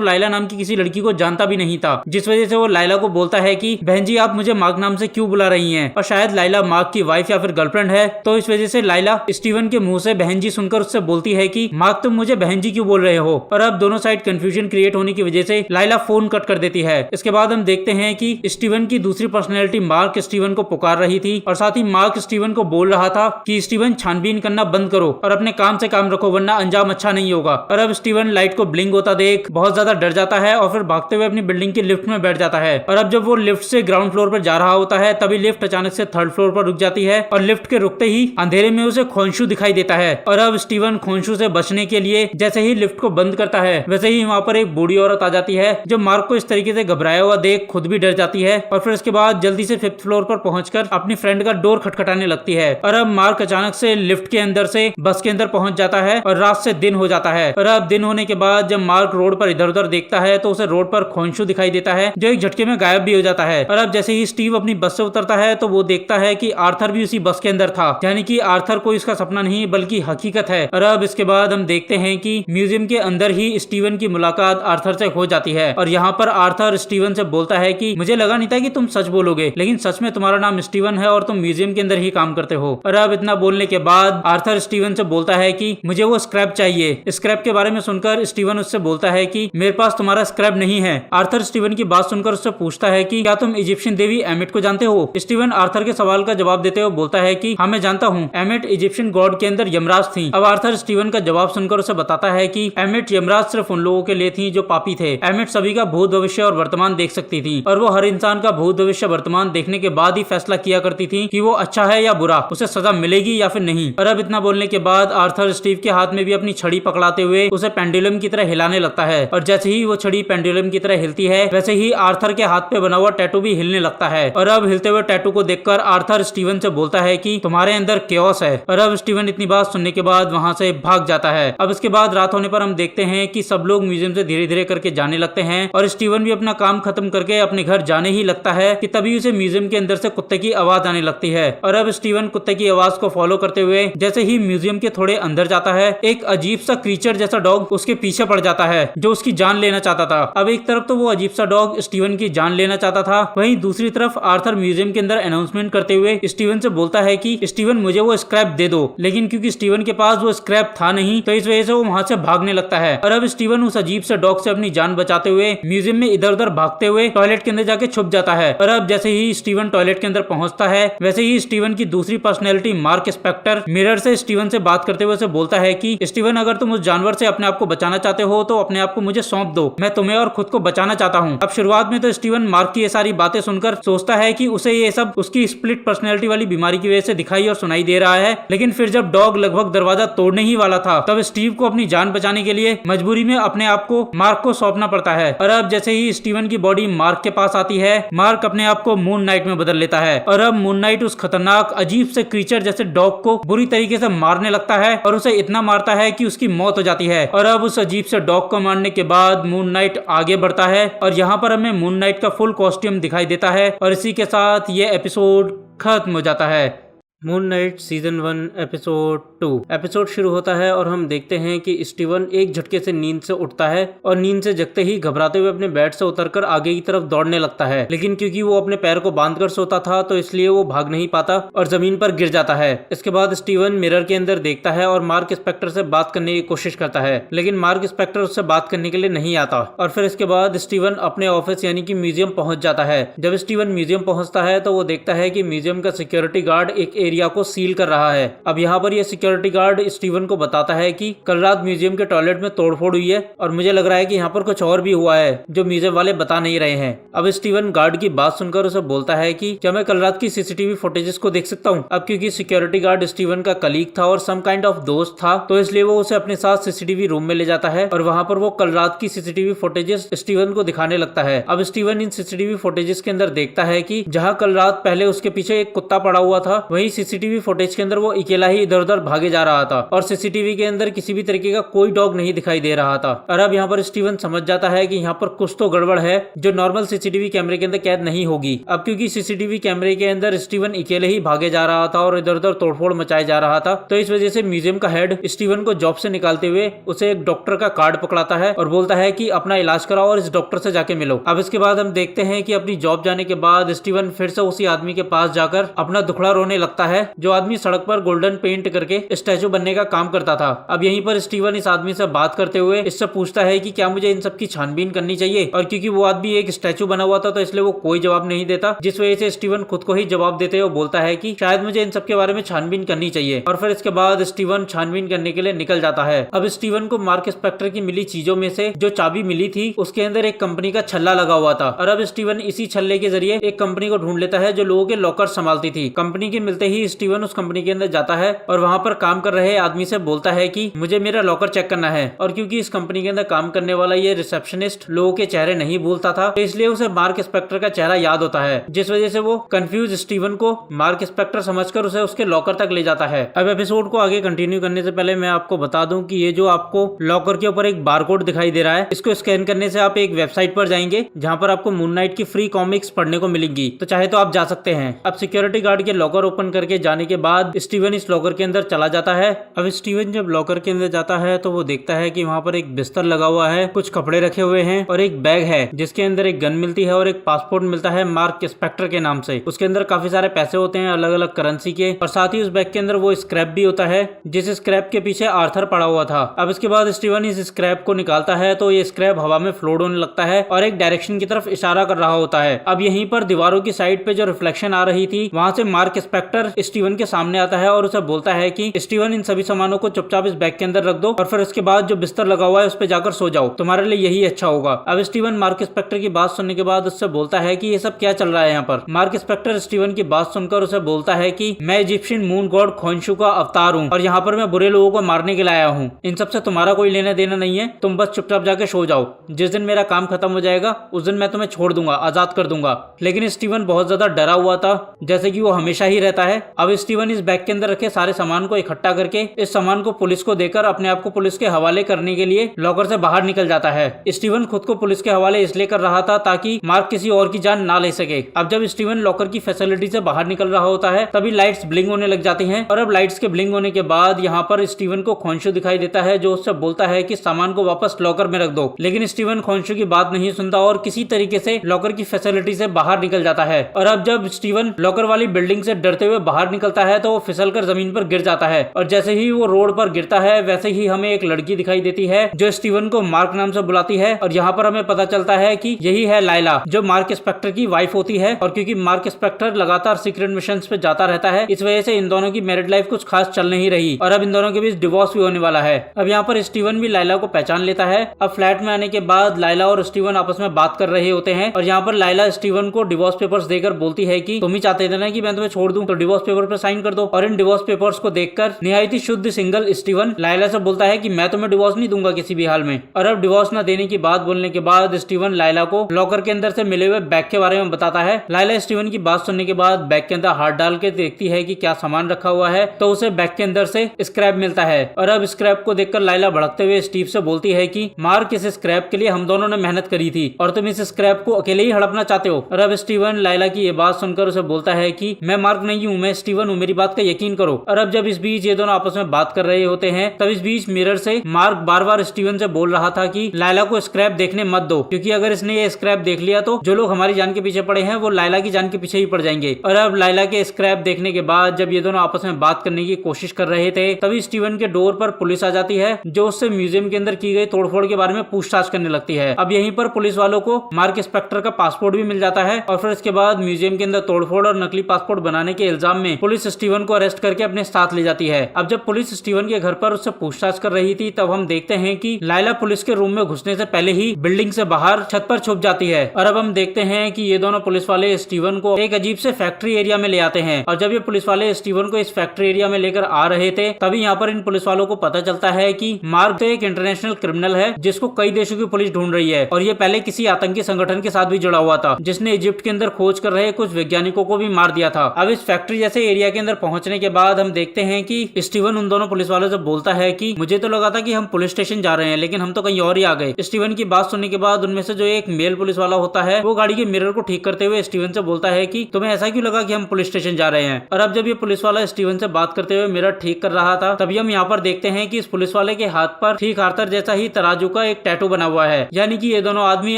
लाइला नाम की किसी लड़की को जानता भी नहीं था, जिस वजह से वो लाइला को बोलता है कि बहन जी आप मुझे मार्क नाम से क्यों बुला रही हैं, और शायद लाइला मार्क की वाइफ या फिर गर्लफ्रेंड है। तो इस वजह से लाइला स्टीवन के मुंह से बहन जी सुनकर उससे बोलती है कि मार्क तुम मुझे बहन जी क्यों बोल रहे हो। और अब दोनों साइड कंफ्यूजन क्रिएट होने की वजह से लाइला फोन कट कर देती है। इसके बाद हम देखते हैं कि स्टीवन की दूसरी पर्सनैलिटी मार्क स्टीवन को पुकार रही थी, और साथ ही मार्क स्टीवन को बोल रहा था कि स्टीवन छानबीन करना बंद करो और अपने काम से काम रखो, वरना अंजाम अच्छा नहीं होगा। और अब स्टीवन लाइट को ब्लिंक होता देख बहुत ज्यादा डर जाता है और फिर भागते हुए अपनी बिल्डिंग की लिफ्ट में बैठ जाता है। और अब जब वो लिफ्ट से ग्राउंड फ्लोर पर जा रहा होता है तभी लिफ्ट अचानक से थर्ड फ्लोर पर रुक जाती है, और लिफ्ट के रुकते ही अंधेरे में उसे खोंशू दिखाई देता है। और अब स्टीवन खोंशू से बचने के लिए जैसे ही लिफ्ट को बंद करता है वैसे ही वहां पर एक बूढ़ी औरत आ जाती है, जो मार्क को इस तरीके से घबराया हुआ देख खुद भी डर जाती है। और फिर उसके बाद जल्दी से 5th फ्लोर पर पहुंचकर अपनी फ्रेंड का डोर खटखटाने लगती है। और अब मार्क अचानक से लिफ्ट के अंदर से बस के अंदर पहुंच जाता है और रात से दिन हो जाता है। और अब दिन होने के बाद जब मार्क रोड पर इधर उधर देखता है तो उसे रोड पर खोंशू दिखाई देता है, जो एक झटके में गायब भी हो जाता है। और अब जैसे ही स्टीव अपनी बस से उतरता है तो वो देखता है कि आर्थर भी उसी बस के अंदर था, यानी कि आर्थर कोई इसका सपना नहीं बल्कि हकीकत है। और अब इसके बाद हम देखते हैं कि म्यूजियम के अंदर ही स्टीवन की मुलाकात आर्थर से हो जाती है, और यहाँ पर आर्थर स्टीवन से बोलता है कि मुझे लगा नहीं था कि तुम सच बोलोगे, लेकिन सच में तुम्हारा नाम स्टीवन है और तुम म्यूजियम के अंदर ही काम करते हो। और अब इतना बोलने के बाद आर्थर स्टीवन से बोलता है कि मुझे वो स्क्रैप चाहिए। स्क्रैप के बारे में सुनकर स्टीवन उससे बोलता है कि मेरे पास तुम्हारा स्क्रैप नहीं है। आर्थर स्टीवन की बात सुनकर उससे पूछता है कि क्या तुम इजिप्शियन देवी एमिट को जानते हो। स्टीवन आर्थर के सवाल का जवाब देते हुए बोलता है कि हाँ मैं जानता हूँ, एमिट इजिप्शियन गॉड के अंदर यमराज थी। अब आर्थर स्टीवन का जवाब सुनकर उसे बताता है कि एमिट यमराज सिर्फ उन लोगों के लिए थी जो पापी थे। एमिट सभी का भूत भविष्य और वर्तमान देख सकती थी, और वो हर इंसान का भूत भविष्य वर्तमान देखने के बाद ही फैसला किया करती थी कि वो अच्छा है या बुरा, उसे सजा मिलेगी या फिर नहीं। और अब इतना बोलने के बाद आर्थर स्टीव के हाथ में भी अपनी छड़ी पकड़ाते हुए उसे पेंडुलम की तरह हिलाने लगता है, और जैसे ही वो छड़ी पेंडुलम की तरह हिलती है वैसे ही आर्थर के हाथ पे बना हुआ टैटू भी हिलने लगता है। और अब हिलते हुए टैटू को देखकर आर्थर स्टीवन से बोलता है कि तुम्हारे अंदर केओस है। और अब स्टीवन इतनी बात सुनने के बाद वहां से भाग जाता है। अब इसके बाद रात होने पर हम देखते हैं कि सब लोग म्यूजियम से धीरे धीरे करके जाने लगते हैं, और स्टीवन भी अपना काम खत्म करके अपने घर जाने ही लगता है कि तभी उसे म्यूजियम के अंदर से कुत्ते की आवाज आने लगती है। और अब स्टीवन कुत्ते की आवाज को फॉलो करते हुए जैसे ही म्यूजियम के थोड़े अंदर जाता है, एक अजीब सा क्रीचर जैसा डॉग उसके पीछे पड़ जाता है, जो उसकी जान लेना चाहता था। अब एक तरफ तो वो अजीब सा डॉग स्टीवन की जान लेना चाहता था, वहीं दूसरी तरफ आर्थर म्यूजियम के अंदर अनाउंसमेंट करते हुए स्टीवन से बोलता है कि स्टीवन मुझे वो स्क्रैप दे दो। लेकिन क्योंकि स्टीवन के पास वो स्क्रैप था नहीं, तो इस वजह से वो वहां से भागने लगता है। और अब स्टीवन उस अजीब से डॉग से अपनी जान बचाते हुए म्यूजियम में इधर उधर भागते हुए टॉयलेट के अंदर जाके छुप जाता है। और अब जैसे ही स्टीवन टॉयलेट के अंदर पहुंचता है वैसे ही स्टीवन की दूसरी पर्सनैलिटी मार्क स्पेक्टर मिरर से स्टीवन से बात करते हुए बोलता है कि स्टीवन अगर तुम उस जानवर से अपने आप को बचाना चाहते हो तो अपने आप को मुझे सौंप दो, मैं तुम्हें और खुद को बचाना चाहता हूँ। अब शुरुआत में तो स्टीवन मार्क की ये सारी बातें सुनकर सोचता है कि उसे ये सब उसकी स्प्लिट पर्सनैलिटी वाली बीमारी की वजह से दिखाई और सुनाई दे रहा है, लेकिन फिर जब डॉग लगभग दरवाजा तोड़ने ही वाला था तब स्टीव को अपनी जान बचाने के लिए मजबूरी में अपने आप को मार्क को सौंपना पड़ता है। और अब जैसे ही स्टीवन की बॉडी मार्क के पास आती है, मार्क अपने आप को मून नाइट में बदल लेता है। और अब मून नाइट उस खतरनाक अजीब से क्रीचर जैसे डॉग को बुरी तरीके से मारने लगता है, और उसे इतना मारता है कि उसकी मौत हो जाती है। और अब उस अजीब से डॉग को मारने के बाद मून नाइट आगे बढ़ता है, और यहाँ पर हमें मून नाइट का फुल कॉस्ट्यूम दिखाई देता है, और इसी के साथ ये एपिसोड खत्म हो जाता है। Moon night season 1 episode 2 episode शुरू होता है और हम देखते हैं कि स्टीवन एक झटके से नींद से उठता है, और नींद से जगते ही घबराते हुए अपने बेड से उतरकर आगे की तरफ दौड़ने लगता है। लेकिन क्योंकि वो अपने पैर को बांधकर सोता था तो इसलिए वो भाग नहीं पाता और जमीन पर गिर जाता है। इसके बाद स्टीवन मिरर के अंदर देखता है और मार्क स्पेक्टर से बात करने की कोशिश करता है, लेकिन मार्क स्पेक्टर उससे बात करने के लिए नहीं आता। और फिर इसके बाद स्टीवन अपने ऑफिस यानी कि म्यूजियम पहुंच जाता है। जब स्टीवन म्यूजियम पहुंचता है तो वो देखता है कि म्यूजियम का सिक्योरिटी गार्ड एक एरिया को सील कर रहा है। अब यहाँ पर यह सिक्योरिटी गार्ड स्टीवन को बताता है कि कल रात म्यूजियम के टॉयलेट में तोड़फोड़ हुई है, और मुझे लग रहा है कि यहाँ पर कुछ और भी हुआ है जो म्यूजियम वाले बता नहीं रहे हैं। अब स्टीवन गार्ड की बात सुनकर उसे बोलता है कि क्या मैं कल रात की सीसीटीवी फुटेजेस को देख सकता हूँ। अब क्योंकि सिक्योरिटी गार्ड स्टीवन का कलीग था और सम काइंड ऑफ दोस्त था, तो इसलिए वो उसे अपने साथ सीसीटीवी रूम में ले जाता है, और वहाँ पर वो कल रात की सीसीटीवी फुटेजेस स्टीवन को दिखाने लगता है। अब स्टीवन इन सीसीटीवी फुटेजेस के अंदर देखता है कि जहाँ कल रात पहले उसके पीछे एक कुत्ता पड़ा हुआ था, वही सीसीटीवी फुटेज के अंदर वो अकेला ही इधर उधर भागे जा रहा था और सीसीटीवी के अंदर किसी भी तरीके का कोई डॉग नहीं दिखाई दे रहा था। और अब यहाँ पर स्टीवन समझ जाता है कि यहाँ पर कुछ तो गड़बड़ है जो नॉर्मल सीसीटीवी कैमरे के अंदर कैद नहीं होगी। अब क्योंकि सीसीटीवी कैमरे के अंदर स्टीवन अकेले ही भागे जा रहा था और इधर उधर तोड़फोड़ मचाए जा रहा था, तो इस वजह से म्यूजियम का हेड स्टीवन को जॉब से निकालते हुए उसे एक डॉक्टर का कार्ड पकड़ाता है और बोलता है कि अपना इलाज कराओ और इस डॉक्टर से जाके मिलो। अब इसके बाद हम देखते हैं कि अपनी जॉब जाने के बाद स्टीवन फिर से उसी आदमी के पास जाकर अपना दुखड़ा रोने लगता है जो आदमी सड़क पर गोल्डन पेंट करके स्टैचू बनने का काम करता था। अब यहीं पर स्टीवन इस आदमी से बात करते हुए इससे पूछता है कि क्या मुझे इन सब की छानबीन करनी चाहिए, और क्योंकि वो आदमी एक स्टैचू बना हुआ था तो इसलिए वो कोई जवाब नहीं देता, जिस वजह से स्टीवन खुद को ही जवाब देते हुए बोलता है कि शायद मुझे इन सब के बारे में छानबीन करनी चाहिए। और फिर इसके बाद स्टीवन छानबीन करने के लिए निकल जाता है। अब स्टीवन को मार्क स्पेक्टर की मिली चीजों में से जो चाबी मिली थी उसके अंदर एक कंपनी का छल्ला लगा हुआ था, और अब स्टीवन इसी छल्ले के जरिए एक कंपनी को ढूंढ लेता है जो लोगों के लॉकर संभालती थी। कंपनी के मिलते ही स्टीवन उस कंपनी के अंदर जाता है और वहां पर काम कर रहे आदमी से बोलता है कि मुझे मेरा लॉकर चेक करना है। और क्योंकि इस कंपनी के अंदर काम करने वाला ये रिसेप्शनिस्ट लोगों के चेहरे नहीं भूलता था, तो इसलिए उसे मार्क स्पेक्टर का चेहरा याद होता है, जिस वजह से वो कंफ्यूज स्टीवन को मार्क स्पेक्टर समझकर उसे उसके लॉकर तक ले जाता है। अब एपिसोड को आगे कंटिन्यू करने से पहले मैं आपको बता दूं कि ये जो आपको लॉकर के ऊपर एक बारकोड दिखाई दे रहा है, इसको स्कैन करने से आप एक वेबसाइट पर जाएंगे जहां पर आपको मून नाइट की फ्री कॉमिक्स पढ़ने को मिलेंगी, तो चाहे तो आप जा सकते हैं। अब सिक्योरिटी गार्ड के लॉकर ओपन करके जाने के बाद स्टीवन इस लॉकर के अंदर चला जाता है। अब स्टीवन जब लॉकर के अंदर जाता है तो वो देखता है कि वहां पर एक बिस्तर लगा हुआ है, कुछ कपड़े रखे हुए हैं और एक बैग है जिसके अंदर एक गन मिलती है और एक पासपोर्ट मिलता है मार्क स्पेक्टर के नाम से। उसके अंदर काफी सारे पैसे होते हैं अलग अलग करेंसी के, और साथ ही उस बैग के अंदर वो स्क्रैप भी होता है जिस स्क्रैप के पीछे आर्थर पड़ा हुआ था। अब इसके बाद स्टीवन इस स्क्रैप को निकालता है तो ये स्क्रैप हवा में फ्लोट होने लगता है और एक डायरेक्शन की तरफ इशारा कर रहा होता है। अब यहीं पर दीवारों की साइड पे जो रिफ्लेक्शन आ रही थी वहां से मार्क स्पेक्टर स्टीवन के सामने आता है और उसे बोलता है कि स्टीवन इन सभी सामानों को चुपचाप इस बैग के अंदर रख दो और फिर उसके बाद जो बिस्तर लगा हुआ है उस पर जाकर सो जाओ, तुम्हारे लिए यही अच्छा होगा। अब स्टीवन मार्क स्पेक्टर की बात सुनने के बाद उससे बोलता है कि ये सब क्या चल रहा है यहाँ पर। मार्क स्पेक्टर स्टीवन की बात सुनकर उसे बोलता है कि मैं इजिप्शियन मून गॉड खोंशू का अवतार हूँ और यहाँ पर मैं बुरे लोगों को मारने के लिए आया हूँ, इन सब से तुम्हारा कोई लेना देना नहीं है, तुम बस चुपचाप जाके सो जाओ, जिस दिन मेरा काम खत्म हो जाएगा उस दिन मैं तुम्हें छोड़ दूंगा, आजाद कर दूंगा। लेकिन स्टीवन बहुत ज्यादा डरा हुआ था जैसे कि वो हमेशा ही रहता है। अब स्टीवन इस बैग के अंदर रखे सारे सामान को इकट्ठा करके इस सामान को पुलिस को देकर अपने आप को पुलिस के हवाले करने के लिए लॉकर से बाहर निकल जाता है। स्टीवन खुद को पुलिस के हवाले इसलिए कर रहा था ताकि मार्क किसी और की जान ना ले सके। अब जब स्टीवन लॉकर की फैसिलिटी से बाहर निकल रहा होता है तभी लाइट्स ब्लिंक होने लग जाती हैं, और अब लाइट्स के ब्लिंक होने के बाद यहाँ पर स्टीवन को खोंशू दिखाई देता है जो उससे बोलता है कि सामान को वापस लॉकर में रख दो। लेकिन स्टीवन खोंशू की बात नहीं सुनता और किसी तरीके से लॉकर की फैसिलिटी से बाहर निकल जाता है। और अब जब स्टीवन लॉकर वाली बिल्डिंग से डरते हुए बाहर निकलता है तो वो फिसलकर जमीन पर गिर जाता है, और जैसे ही वो रोड पर गिरता है वैसे ही हमें एक लड़की दिखाई देती है जो स्टीवन को मार्क नाम से बुलाती है। और यहाँ पर हमें पता चलता है कि यही है लाइला जो मार्क स्पेक्टर की वाइफ होती है, और क्योंकि मार्क स्पेक्टर लगातार सीक्रेट मिशंस पे जाता रहता है इस वजह से इन दोनों की मैरिड लाइफ कुछ खास चल नहीं रही और अब इन दोनों के बीच डिवोर्स भी होने वाला है। अब यहाँ पर स्टीवन भी लाइला को पहचान लेता है। अब फ्लैट में आने के बाद लाइला और स्टीवन आपस में बात कर रहे होते हैं, और यहाँ पर लाइला स्टीवन को डिवोर्स पेपर्स देकर बोलती है कि तुम ही चाहते थे ना कि मैं तुम्हें छोड़ दूं, तो डिवोर्स पेपर पर साइन कर दो। और इन डिवोर्स पेपर्स को देखकर निहायत ही शुद्ध सिंगल स्टीवन लाइला से बोलता है कि मैं तुम्हें डिवोर्स नहीं दूंगा किसी भी हाल में। और अब डिवोर्स न देने की बात बोलने के बाद स्टीवन लाइला को लॉकर के अंदर से मिले हुए बैग के बारे में बताता है। लाइला स्टीवन की बात सुनने के बाद बैग के अंदर हाथ डाल के देखती है कि क्या सामान रखा हुआ है, तो उसे बैग के अंदर से स्क्रैप मिलता है। और अब स्क्रैप को देखकर लाइला भड़कते हुए स्टीव से बोलती है कि मार्क इस स्क्रैप के लिए हम दोनों ने मेहनत करी थी और तुम इस स्क्रैप को अकेले ही हड़पना चाहते हो। और अब स्टीवन लाइला की ये बात सुनकर उसे बोलता है कि मैं मार्क नहीं हूँ, मैं स्टीवन हूँ, मेरी बात का यकीन करो। और अब जब इस बीच ये दोनों आपस में बात कर रहे होते हैं तब इस बीच मिरर से मार्क बार बार स्टीवन से बोल रहा था कि लाइला को स्क्रैप देखने मत दो, क्योंकि अगर इसने ये स्क्रैप देख लिया तो जो लोग हमारी जान के पीछे पड़े हैं वो लाइला की जान के पीछे ही पड़ जाएंगे। और अब लाइला के स्क्रैप देखने के बाद जब ये दोनों आपस में बात करने की कोशिश कर रहे थे तभी स्टीवन के डोर पर पुलिस आ जाती है जो उससे म्यूजियम के अंदर की गई तोड़फोड़ के बारे में पूछताछ करने लगती है। अब यहीं पर पुलिस वालों को मार्क स्पेक्टर का पासपोर्ट भी मिल जाता है, और फिर इसके बाद म्यूजियम के अंदर तोड़फोड़ और नकली पासपोर्ट बनाने के इल्जाम में पुलिस स्टीवन को अरेस्ट करके अपने साथ ले जाती है। अब जब पुलिस स्टीवन के घर पर उससे पूछताछ कर रही थी तब हम देखते हैं कि लाइला पुलिस के रूम में घुसने से पहले ही बिल्डिंग से बाहर छत पर छुप जाती है। और अब हम देखते हैं कि ये दोनों पुलिस वाले स्टीवन को एक अजीब से फैक्ट्री एरिया में ले आते हैं, और जब ये पुलिस वाले स्टीवन को इस फैक्ट्री एरिया में लेकर आ रहे थे तभी यहाँ पर इन पुलिस वालों को पता चलता है कि मार्क एक इंटरनेशनल क्रिमिनल है जिसको कई देशों की पुलिस ढूंढ रही है, और ये पहले किसी आतंकी संगठन के साथ भी जुड़ा हुआ था जिसने इजिप्ट के अंदर खोज कर रहे कुछ वैज्ञानिकों को भी मार दिया था। अब इस फैक्ट्री जैसे एरिया के अंदर पहुंचने के बाद हम देखते हैं कि स्टीवन उन दोनों पुलिस वालों से बोलता है कि मुझे तो लगा था कि हम पुलिस स्टेशन जा रहे हैं, लेकिन हम तो कहीं और ही आ गए। स्टीवन की बात सुनने के बाद उनमें से जो एक मेल पुलिस वाला होता है वो गाड़ी के मिरर को ठीक करते हुए स्टीवन से बोलता है कि तुम्हें ऐसा क्यों लगा कि हम पुलिस स्टेशन जा रहे हैं। और अब जब ये पुलिस वाला स्टीवन से बात करते हुए मिरर ठीक कर रहा था, तभी हम यहाँ पर देखते हैं कि इस पुलिस वाले के हाथ पर ठीक आर्थर जैसा ही तराजू का एक टैटू बना हुआ है, यानी कि ये दोनों आदमी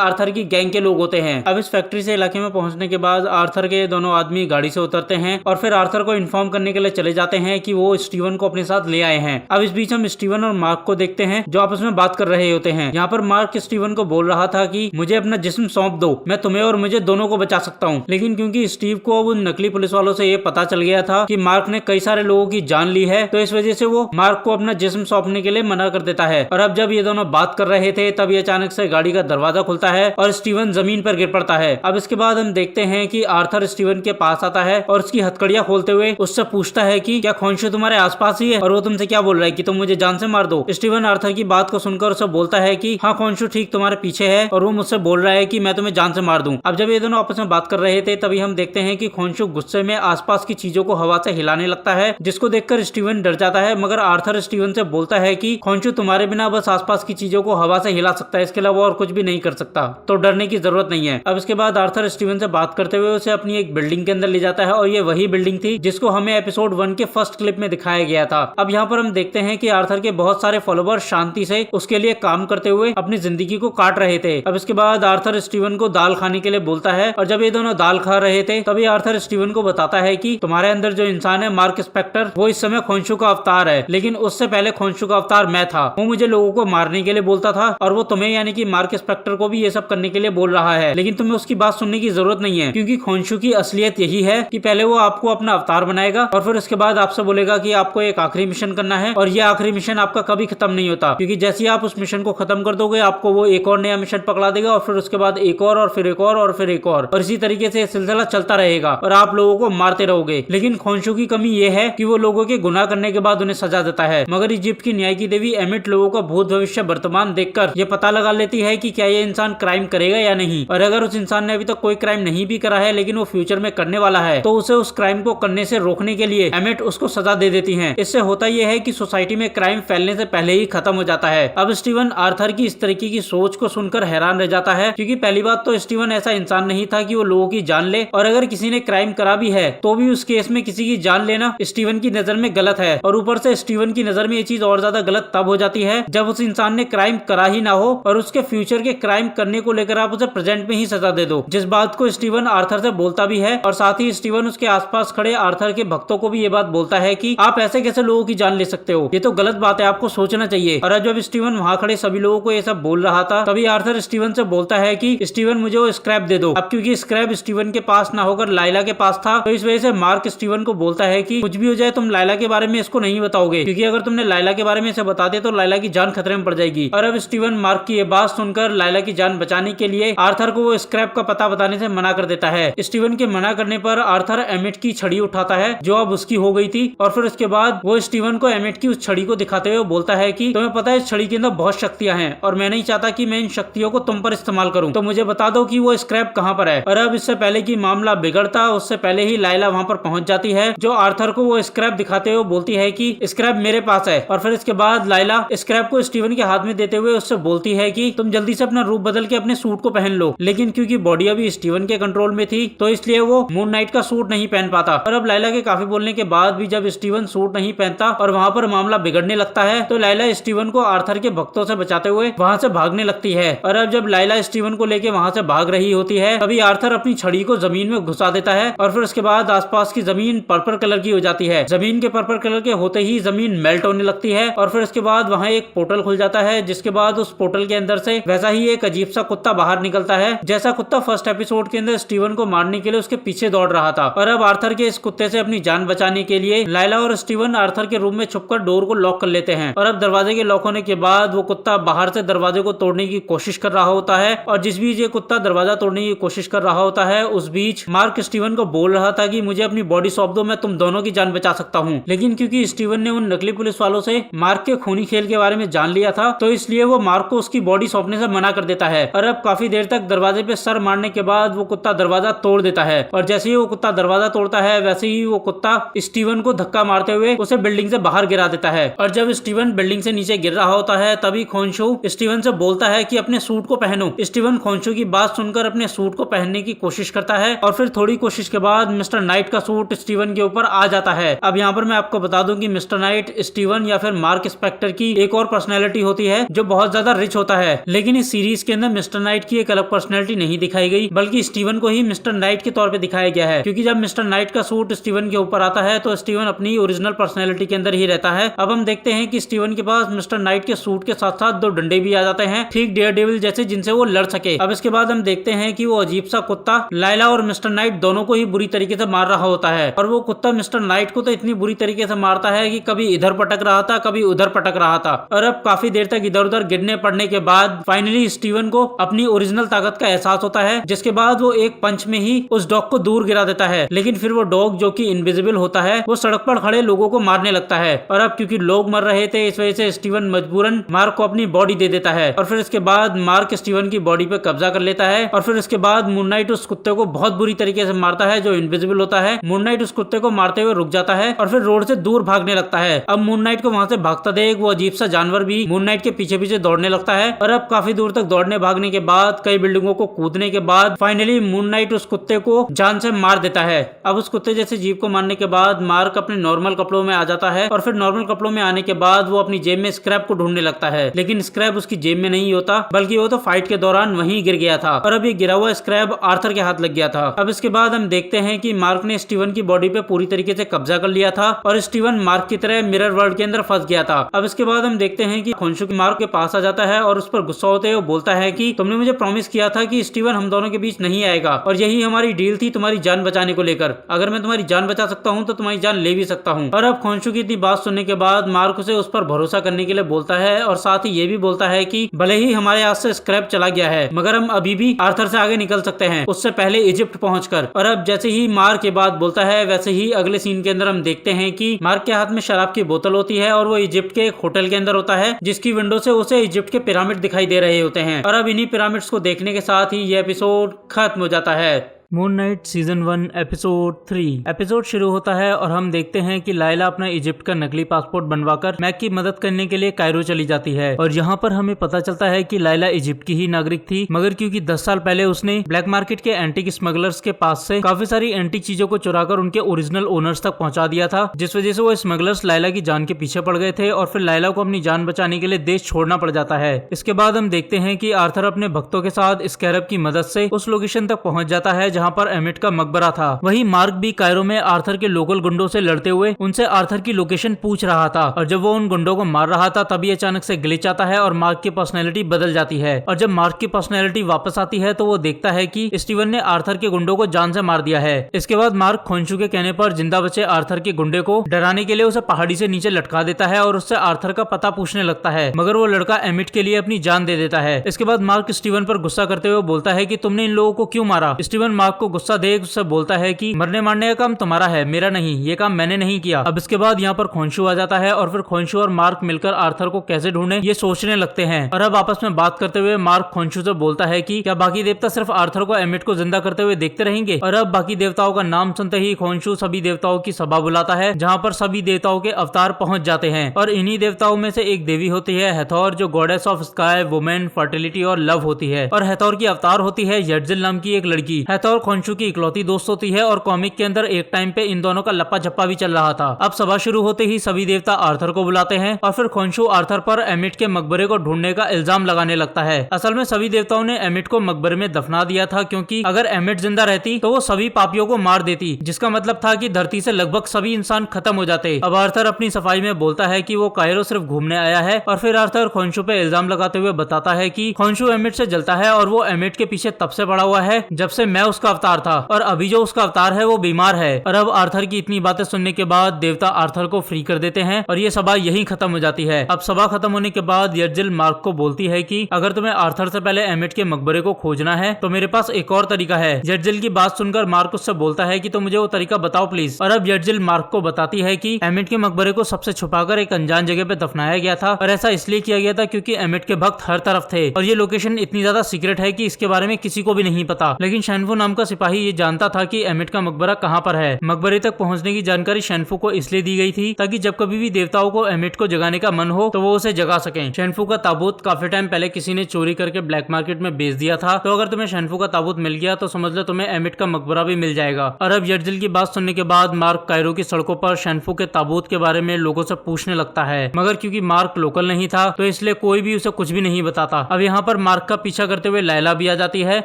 आर्थर की गैंग के लोग होते हैं। अब इस फैक्ट्री से इलाके में पहुंचने के बाद आर्थर के दोनों आदमी गाड़ी से उतरते हैं और फिर आर्थर को इन्फॉर्म करने के लिए चले जाते हैं कि वो स्टीवन को अपने साथ ले आए हैं। अब इस बीच हम स्टीवन और मार्क को देखते हैं जो आपस में बात कर रहे होते हैं। यहाँ पर मार्क स्टीवन को बोल रहा था कि मुझे अपना जिस्म सौंप दो, मैं तुम्हें और मुझे दोनों को बचा सकता हूँ। लेकिन क्योंकि स्टीव को अब उन नकली पुलिस वालों से ये पता चल गया था कि मार्क ने कई सारे लोगों की जान ली है, तो इस वजह से वो मार्क को अपना जिस्म सौंपने के लिए मना कर देता है। और अब जब ये दोनों बात कर रहे थे तब अचानक से गाड़ी का दरवाजा खुलता है और स्टीवन जमीन पर गिर पड़ता है। अब इसके बाद हम देखते हैं कि आर्थर स्टीवन के पास आता है और उसकी हथकड़ियां खोलते हुए उससे पूछता है कि क्या खोंशू तुम्हारे आसपास ही है और वो तुमसे क्या बोल रहा है कि तुम मुझे जान से मार दो। स्टीवन आर्थर की बात को सुनकर उसे बोलता है कि हाँ, खोंशू ठीक तुम्हारे पीछे है और वो मुझसे बोल रहा है कि मैं तुम्हें जान से मार दूं। अब जब ये दोनों आपस में बात कर रहे थे तभी हम देखते हैं कि खोंशू गुस्से में आसपास की चीजों को हवा से हिलाने लगता है, जिसको देखकर स्टीवन डर जाता है। मगर आर्थर स्टीवन से बोलता है कि खोंशू तुम्हारे बिना बस आसपास की चीजों को हवा से हिला सकता है, इसके अलावा और कुछ भी नहीं कर सकता, तो डरने की जरूरत नहीं है। अब इसके बाद आर्थर स्टीवन से बात करते हुए उसे अपनी एक बिल्डिंग के अंदर ले जाता है और ये वही बिल्डिंग थी जिसको हमें एपिसोड 1 के फर्स्ट क्लिप में दिखाया गया था। अब यहाँ पर हम देखते हैं कि आर्थर के बहुत सारे फॉलोवर शांति से उसके लिए काम करते हुए अपनी जिंदगी को काट रहे थे। अब इसके बाद आर्थर स्टीवन को दाल खाने के लिए बोलता है और जब ये दोनों दाल खा रहे थे तभी आर्थर स्टीवन को बताता है कि तुम्हारे अंदर जो इंसान है मार्क स्पेक्टर, वो इस समय खोंशू का अवतार है, लेकिन उससे पहले खोंशू का अवतार मैं था। वो मुझे लोगों को मारने के लिए बोलता था और वो तुम्हें यानी कि मार्क स्पेक्टर को भी ये सब करने के लिए बोल रहा है, लेकिन तुम्हें उसकी बात सुनने की जरूरत नहीं है, क्योंकि खोंशू की असलियत यही है कि पहले वो आपको अपना अवतार बनाएगा और फिर उसके बाद आपसे बोलेगा कि आपको एक आखिरी मिशन करना है और ये आखिरी मिशन आपका कभी खत्म नहीं होता, क्योंकि जैसे ही आप उस मिशन को खत्म कर दोगे आपको वो एक और नया मिशन पकड़ा देगा और फिर उसके बाद एक और फिर एक और फिर एक और इसी तरीके से सिलसिला चलता रहेगा और आप लोगों को मारते रहोगे। लेकिन खोंशू की कमी ये है कि वो लोगों के गुनाह करने के बाद उन्हें सजा देता है, मगर इजिप्ट की न्याय की देवी एमिट लोगों का भूत भविष्य वर्तमान देखकर ये पता लगा लेती है कि क्या ये इंसान क्राइम करेगा या नहीं, और अगर उस इंसान ने अभी तक कोई क्राइम नहीं भी करा है लेकिन वो फ्यूचर में करने वाला है तो उसे उस क्राइम को करने से रोकने के लिए एमिट उसको सजा दे देती है। इससे होता यह है कि सोसाइटी में क्राइम फैलने से पहले ही खत्म हो जाता है। अब स्टीवन आर्थर की इस तरीके की सोच को सुनकर हैरान रह जाता है, क्योंकि पहली बात तो स्टीवन ऐसा इंसान नहीं था कि वो लोगों की जान ले, और अगर किसी ने क्राइम करा भी है तो भी उस केस में किसी की जान लेना स्टीवन की नजर में गलत है। और ऊपर से स्टीवन की नजर में ये चीज और ज्यादा गलत तब हो जाती है जब उस इंसान ने क्राइम करा ही ना हो और उसके फ्यूचर के क्राइम करने को लेकर आप उसे प्रेजेंट में ही सजा दे दो, जिस बात को स्टीवन आर्थर से बोलता भी है। और साथ ही स्टीवन उसके आसपास खड़े आर्थर के भक्तों को भी ये बात बोलता है कि आप ऐसे कैसे लोगों की जान ले सकते हो, ये तो गलत बात है, आपको सोचना चाहिए। और जब स्टीवन वहां खड़े सभी लोगों को ये सब बोल रहा था तभी आर्थर स्टीवन से बोलता है कि स्टीवन मुझे वो स्क्रैप दे दो। अब क्योंकि स्क्रैप स्टीवन के पास ना होकर लाइला के पास था तो इस वजह से मार्क स्टीवन को बोलता है कि कुछ भी हो जाए तुम लाइला के बारे में इसको नहीं बताओगे, क्योंकि अगर तुमने लाइला के बारे में इसे बता दिया तो लाइला की जान खतरे में पड़ जाएगी। और अब स्टीवन मार्क की ये बात सुनकर लाइला की जान बचाने के लिए आर्थर को वो स्क्रैप का पता बताने से मना कर देता है। स्टीवन के मना करने पर आर्थर एमिट की छड़ी उठाता है जो अब उसकी हो गई थी, और फिर उसके बाद वो स्टीवन को एमिट की उस छड़ी को दिखाते हुए बोलता है कि तुम्हें पता है इस छड़ी के अंदर बहुत शक्तियां हैं और मैं नहीं चाहता कि मैं इन शक्तियों को तुम पर इस्तेमाल करूं, तो मुझे बता दो कि वो स्क्रैप कहां पर है। और अब इससे पहले कि मामला बिगड़ता उससे पहले ही लाइला वहां पर पहुंच जाती है, जो आर्थर को वो स्क्रैप दिखाते हुए बोलती है कि स्क्रैप मेरे पास है। और फिर इसके बाद लाइला स्क्रैप को स्टीवन के हाथ में देते हुए उससे बोलती है कि तुम जल्दी से अपना रूप बदल के अपने सूट को पहन लो, लेकिन क्योंकि बॉडी अभी स्टीवन के कंट्रोल में थी तो इसलिए वो मून नाइट का सूट नहीं पहन पाता। और अब लाइला के काफी बोलने के बाद भी जब स्टीवन सूट नहीं पहनता और वहां पर मामला बिगड़ने लगता है तो लाइला स्टीवन को आर्थर के भक्तों से बचाते हुए वहां से भागने लगती है। और अब जब लाइला स्टीवन को लेके वहां से भाग रही होती है तभी आर्थर अपनी छड़ी को जमीन में घुसा देता है और फिर उसके बाद आसपास की जमीन पर्पल कलर की हो जाती है। जमीन के पर्पल कलर के होते ही जमीन मेल्ट होने लगती है और फिर उसके बाद वहां एक पोर्टल खुल जाता है, जिसके बाद उस पोर्टल के अंदर से वैसा ही एक अजीब सा कुत्ता बाहर निकलता है, जैसा कुत्ता फर्स्ट एपिसोड के अंदर स्टीवन को मारने के लिए उसके पीछे दौड़ रहा था। और अब आर्थर के इस कुत्ते से अपनी जान बचाने के लिए लाइला और स्टीवन आर्थर के रूम में छुपकर डोर को लॉक कर लेते हैं। और अब दरवाजे के लॉक होने के बाद वो कुत्ता बाहर से दरवाजे को तोड़ने की कोशिश कर रहा होता है, और जिस बीच ये कुत्ता दरवाजा तोड़ने की कोशिश कर रहा होता है उस बीच मार्क स्टीवन को बोल रहा था कि मुझे अपनी बॉडी सौंप दो, मैं तुम दोनों की जान बचा सकता हूँ। लेकिन क्योंकि स्टीवन ने उन नकली पुलिस वालों से मार्क के खूनी खेल के बारे में जान लिया था तो इसलिए वो मार्क को उसकी बॉडी सौंपने से मना कर देता है। और अब काफी देर तक दरवाजे पे सर मारने के बाद वो कुत्ता दरवाजा तोड़ देता है, और जैसे ही वो कुत्ता दरवाजा तोड़ता है है वैसे ही वो कुत्ता स्टीवन को धक्का मारते हुए उसे बिल्डिंग से बाहर गिरा देता है। और जब स्टीवन बिल्डिंग से नीचे गिर रहा होता है तभी खोंशू स्टीवन से बोलता है कि अपने सूट को पहनो। स्टीवन खोंशू की बात सुनकर अपने सूट को पहनने की कोशिश करता है और फिर थोड़ी कोशिश के बाद मिस्टर नाइट का सूट स्टीवन के ऊपर आ जाता है। अब यहाँ पर मैं आपको बता दूं कि मिस्टर नाइट स्टीवन या फिर मार्क स्पेक्टर की एक और पर्सनैलिटी होती है जो बहुत ज्यादा रिच होता है, लेकिन इस सीरीज के अंदर मिस्टर नाइट की एक अलग पर्सनैलिटी नहीं दिखाई गई बल्कि स्टीवन को ही मिस्टर नाइट के तौर पे दिखाया गया है। क्योंकि जब मिस्टर नाइट का सूट स्टीवन के ऊपर आता है तो स्टीवन अपनी ओरिजिनल पर्सनैलिटी के अंदर ही रहता है। अब हम देखते हैं कि स्टीवन के पास मिस्टर नाइट के सूट के साथ साथ 2 डंडे भी आ जाते हैं, ठीक डेयरडेविल जैसे, जिनसे वो लड़ सके। अब इसके बाद हम देखते हैं कि वो अजीब सा कुत्ता लाइला और मिस्टर नाइट दोनों को ही बुरी तरीके से मार रहा होता है। और वो कुत्ता मिस्टर नाइट को तो इतनी बुरी तरीके से मारता है कि कभी इधर पटक रहा था कभी उधर पटक रहा था। और अब काफी देर तक इधर उधर गिरने पड़ने के बाद फाइनली स्टीवन को अपनी ओरिजिनल ताकत का एहसास होता है, जिसके बाद वो एक पंच में ही उस डॉग को दूर गिरा देता है। लेकिन फिर वो डॉग जो कि इनविजिबल होता है वो सड़क पर खड़े लोगों को मारने लगता है। और अब क्योंकि लोग मर रहे थे इस वजह से स्टीवन मजबूरन मार्क को अपनी बॉडी दे देता है। और फिर इसके बाद मार्क स्टीवन की बॉडी पे कब्जा कर लेता है। और फिर इसके बाद मून नाइट उस कुत्ते को बहुत बुरी तरीके से मारता है जो इनविजिबल होता है। मून नाइट उस कुत्ते को मारते हुए रुक जाता है और फिर रोड से दूर भागने लगता है। अब मून नाइट को वहां से भागता देख वो अजीब सा जानवर भी मून नाइट के पीछे पीछे दौड़ने लगता है। और अब काफी दूर तक दौड़ने भागने के बाद कई बिल्डिंगों को कूदने के बाद फाइनली मून नाइट उस कुत्ते को जान से मार देता है। अब उस कुत्ते जैसे जीव को मारने के बाद मार्क अपने नॉर्मल कपड़ों में आ जाता है। और फिर नॉर्मल कपड़ों में आने के बाद वो अपनी जेब में स्क्रैप को ढूंढने लगता है, लेकिन स्क्रैप उसकी जेब में नहीं होता बल्कि वो तो फाइट के दौरान वहीं गिर गया था। और अब ये गिरा हुआ स्क्रैप आर्थर के हाथ लग गया था। अब इसके बाद हम देखते हैं कि मार्क ने स्टीवन की बॉडी पे पूरी तरीके से कब्जा कर लिया था और स्टीवन मार्क की तरह मिरर वर्ल्ड के अंदर फंस गया था। अब इसके बाद हम देखते हैं कि खोंशू मार्क के पास आ जाता है और उस पर गुस्सा होते हुए बोलता है कि तुमने मुझे प्रॉमिस किया था कि स्टीवन हम दोनों के बीच नहीं आएगा और यही हमारी डील थी तुम्हारी जान बचाने को लेकर। अगर मैं तुम्हारी जान बचा सकता हूँ तो तुम्हारी जान ले भी सकता हूँ। और अब खोंशू की इतनी बात सुनने के बाद मार्क उसे उस पर भरोसा करने के लिए बोलता है और साथ ही ये भी बोलता है कि भले ही हमारे हाथ से स्क्रैप चला गया है मगर हम अभी भी आर्थर से आगे निकल सकते हैं, उससे पहले इजिप्ट पहुंचकर। और अब जैसे ही मार्क ये बात बोलता है वैसे ही अगले सीन के अंदर हम देखते हैं कि मार्क के हाथ में शराब की बोतल होती है और वो इजिप्ट के एक होटल के अंदर होता है जिसकी विंडो से उसे इजिप्ट के पिरामिड दिखाई दे रहे होते हैं। और अब इन्हीं पिरामिड्स को देखने के साथ ही ये एपिसोड खत्म हो जाता है। Moon night season 1 episode 3 episode शुरू होता है और हम देखते हैं कि लाइला अपना इजिप्ट का नकली पासपोर्ट बनवाकर मैक की मदद करने के लिए कायरो चली जाती है। और यहाँ पर हमें पता चलता है कि लाइला इजिप्ट की ही नागरिक थी, मगर क्योंकि 10 साल पहले उसने ब्लैक मार्केट के एंटीक स्मगलर्स के पास से काफी सारी एंटीक चीजों को चुराकर उनके ओरिजिनल ओनर्स तक पहुंचा दिया था, जिस वजह से वो स्मगलर्स लाइला की जान के पीछे पड़ गए थे और फिर लाइला को अपनी जान बचाने के लिए देश छोड़ना पड़ जाता है। इसके बाद हम देखते हैं कि आर्थर अपने भक्तों के साथ स्कैरब की मदद से उस लोकेशन तक पहुंच जाता है जहाँ पर एमिट का मकबरा था। वही मार्क भी कायरो में आर्थर के लोकल गुंडों से लड़ते हुए उनसे आर्थर की लोकेशन पूछ रहा था। और जब वो उन गुंडों को मार रहा था तभी अचानक से ग्लिच आता है और मार्क की पर्सनैलिटी बदल जाती है। और जब मार्क की पर्सनैलिटी वापस आती है तो वो देखता है कि स्टीवन ने आर्थर के गुंडों को जान से मार दिया है। इसके बाद मार्क खोंशू के कहने पर जिंदा बचे आर्थर के गुंडे को डराने के लिए उसे पहाड़ी से नीचे लटका देता है और उससे आर्थर का पता पूछने लगता है, मगर वो लड़का एमिट के लिए अपनी जान दे देता है। इसके बाद मार्क स्टीवन पर गुस्सा करते हुए बोलता है कि तुमने इन लोगों को क्यों मारा। स्टीवन मार्क को गुस्सा देख उससे बोलता है कि मरने मारने का काम तुम्हारा है, मेरा नहीं, ये काम मैंने नहीं किया। अब इसके बाद यहाँ पर खोंशू आ जाता है और फिर खोंशू और मार्क मिलकर आर्थर को कैसे ढूंढे ये सोचने लगते हैं। और अब आपस में बात करते हुए मार्क खोंशू से बोलता है कि क्या बाकी देवता सिर्फ आर्थर को एमिट को जिंदा करते हुए देखते रहेंगे। और अब बाकी देवताओं का नाम सुनते ही खोंशू सभी देवताओं की सभा बुलाता है जहाँ पर सभी देवताओं के अवतार पहुंच जाते हैं। और इन्हीं देवताओं में से एक देवी होती है हैथोर, जो goddess of sky, women, fertility और लव होती है। और हैथोर की अवतार होती है यडजिल नाम की एक लड़की। हैथोर खोंशू की इकलौती दोस्त होती है और कॉमिक के अंदर एक टाइम पे इन दोनों का लप्पा झप्पा भी चल रहा था। अब सभा शुरू होते ही सभी देवता आर्थर को बुलाते हैं और फिर खोंशू आर्थर पर एमिट के मकबरे को ढूंढने का इल्जाम लगाने लगता है। असल में सभी देवताओं ने एमिट को मकबरे में दफना दिया था, क्योंकि अगर एमिट जिंदा रहती तो वो सभी पापियों को मार देती, जिसका मतलब था कि धरती से लगभग सभी इंसान खत्म हो जाते। अब आर्थर अपनी सफाई में बोलता है कि वो कायरो सिर्फ घूमने आया है और फिर आर्थर खोंशू पे इल्जाम लगाते हुए बताता है कि खोंशू एमिट से जलता है और वो एमिट के पीछे तब से पड़ा हुआ है जब से मैं उसका अवतार था, और अभी जो उसका अवतार है वो बीमार है। और अब आर्थर की इतनी बातें सुनने के बाद देवता आर्थर को फ्री कर देते हैं और ये सभा यहीं खत्म हो जाती है। अब सभा खत्म होने के बाद यडजिल मार्क को बोलती है कि अगर तुम्हें आर्थर से पहले एमिट के मकबरे को खोजना है तो मेरे पास एक और तरीका है। यडजिल की बात सुनकर मार्क उससे बोलता है कि तो मुझे वो तरीका बताओ प्लीज। और अब यडजिल मार्क को बताती है कि एमिट के मकबरे को सबसे छुपाकर एक अनजान जगह पे दफनाया गया था, और ऐसा इसलिए किया गया था क्योंकि एमिट के भक्त हर तरफ थे और ये लोकेशन इतनी ज्यादा सीक्रेट है कि इसके बारे में किसी को भी नहीं पता। लेकिन शैनफू नाम नाम का सिपाही ये जानता था कि एमिट का मकबरा कहाँ पर है। मकबरे तक पहुंचने की जानकारी शेनफू को इसलिए दी गई थी ताकि जब कभी भी देवताओं को एमिट को जगाने का मन हो तो वो उसे जगा सकें। शेनफू का ताबूत काफी टाइम पहले किसी ने चोरी करके ब्लैक मार्केट में बेच दिया था, तो अगर तुम्हें शेनफू का ताबूत मिल गया तो समझ लो तुम्हें एमिट का मकबरा भी मिल जाएगा। और अब यर्जिल की बात सुनने के बाद मार्क कायरो की सड़कों पर शेनफू के ताबूत के बारे में लोगों से पूछने लगता है, मगर क्योंकि मार्क लोकल नहीं था तो इसलिए कोई भी उसे कुछ भी नहीं बताता। अब यहाँ पर मार्क का पीछा करते हुए लैला भी आ जाती है,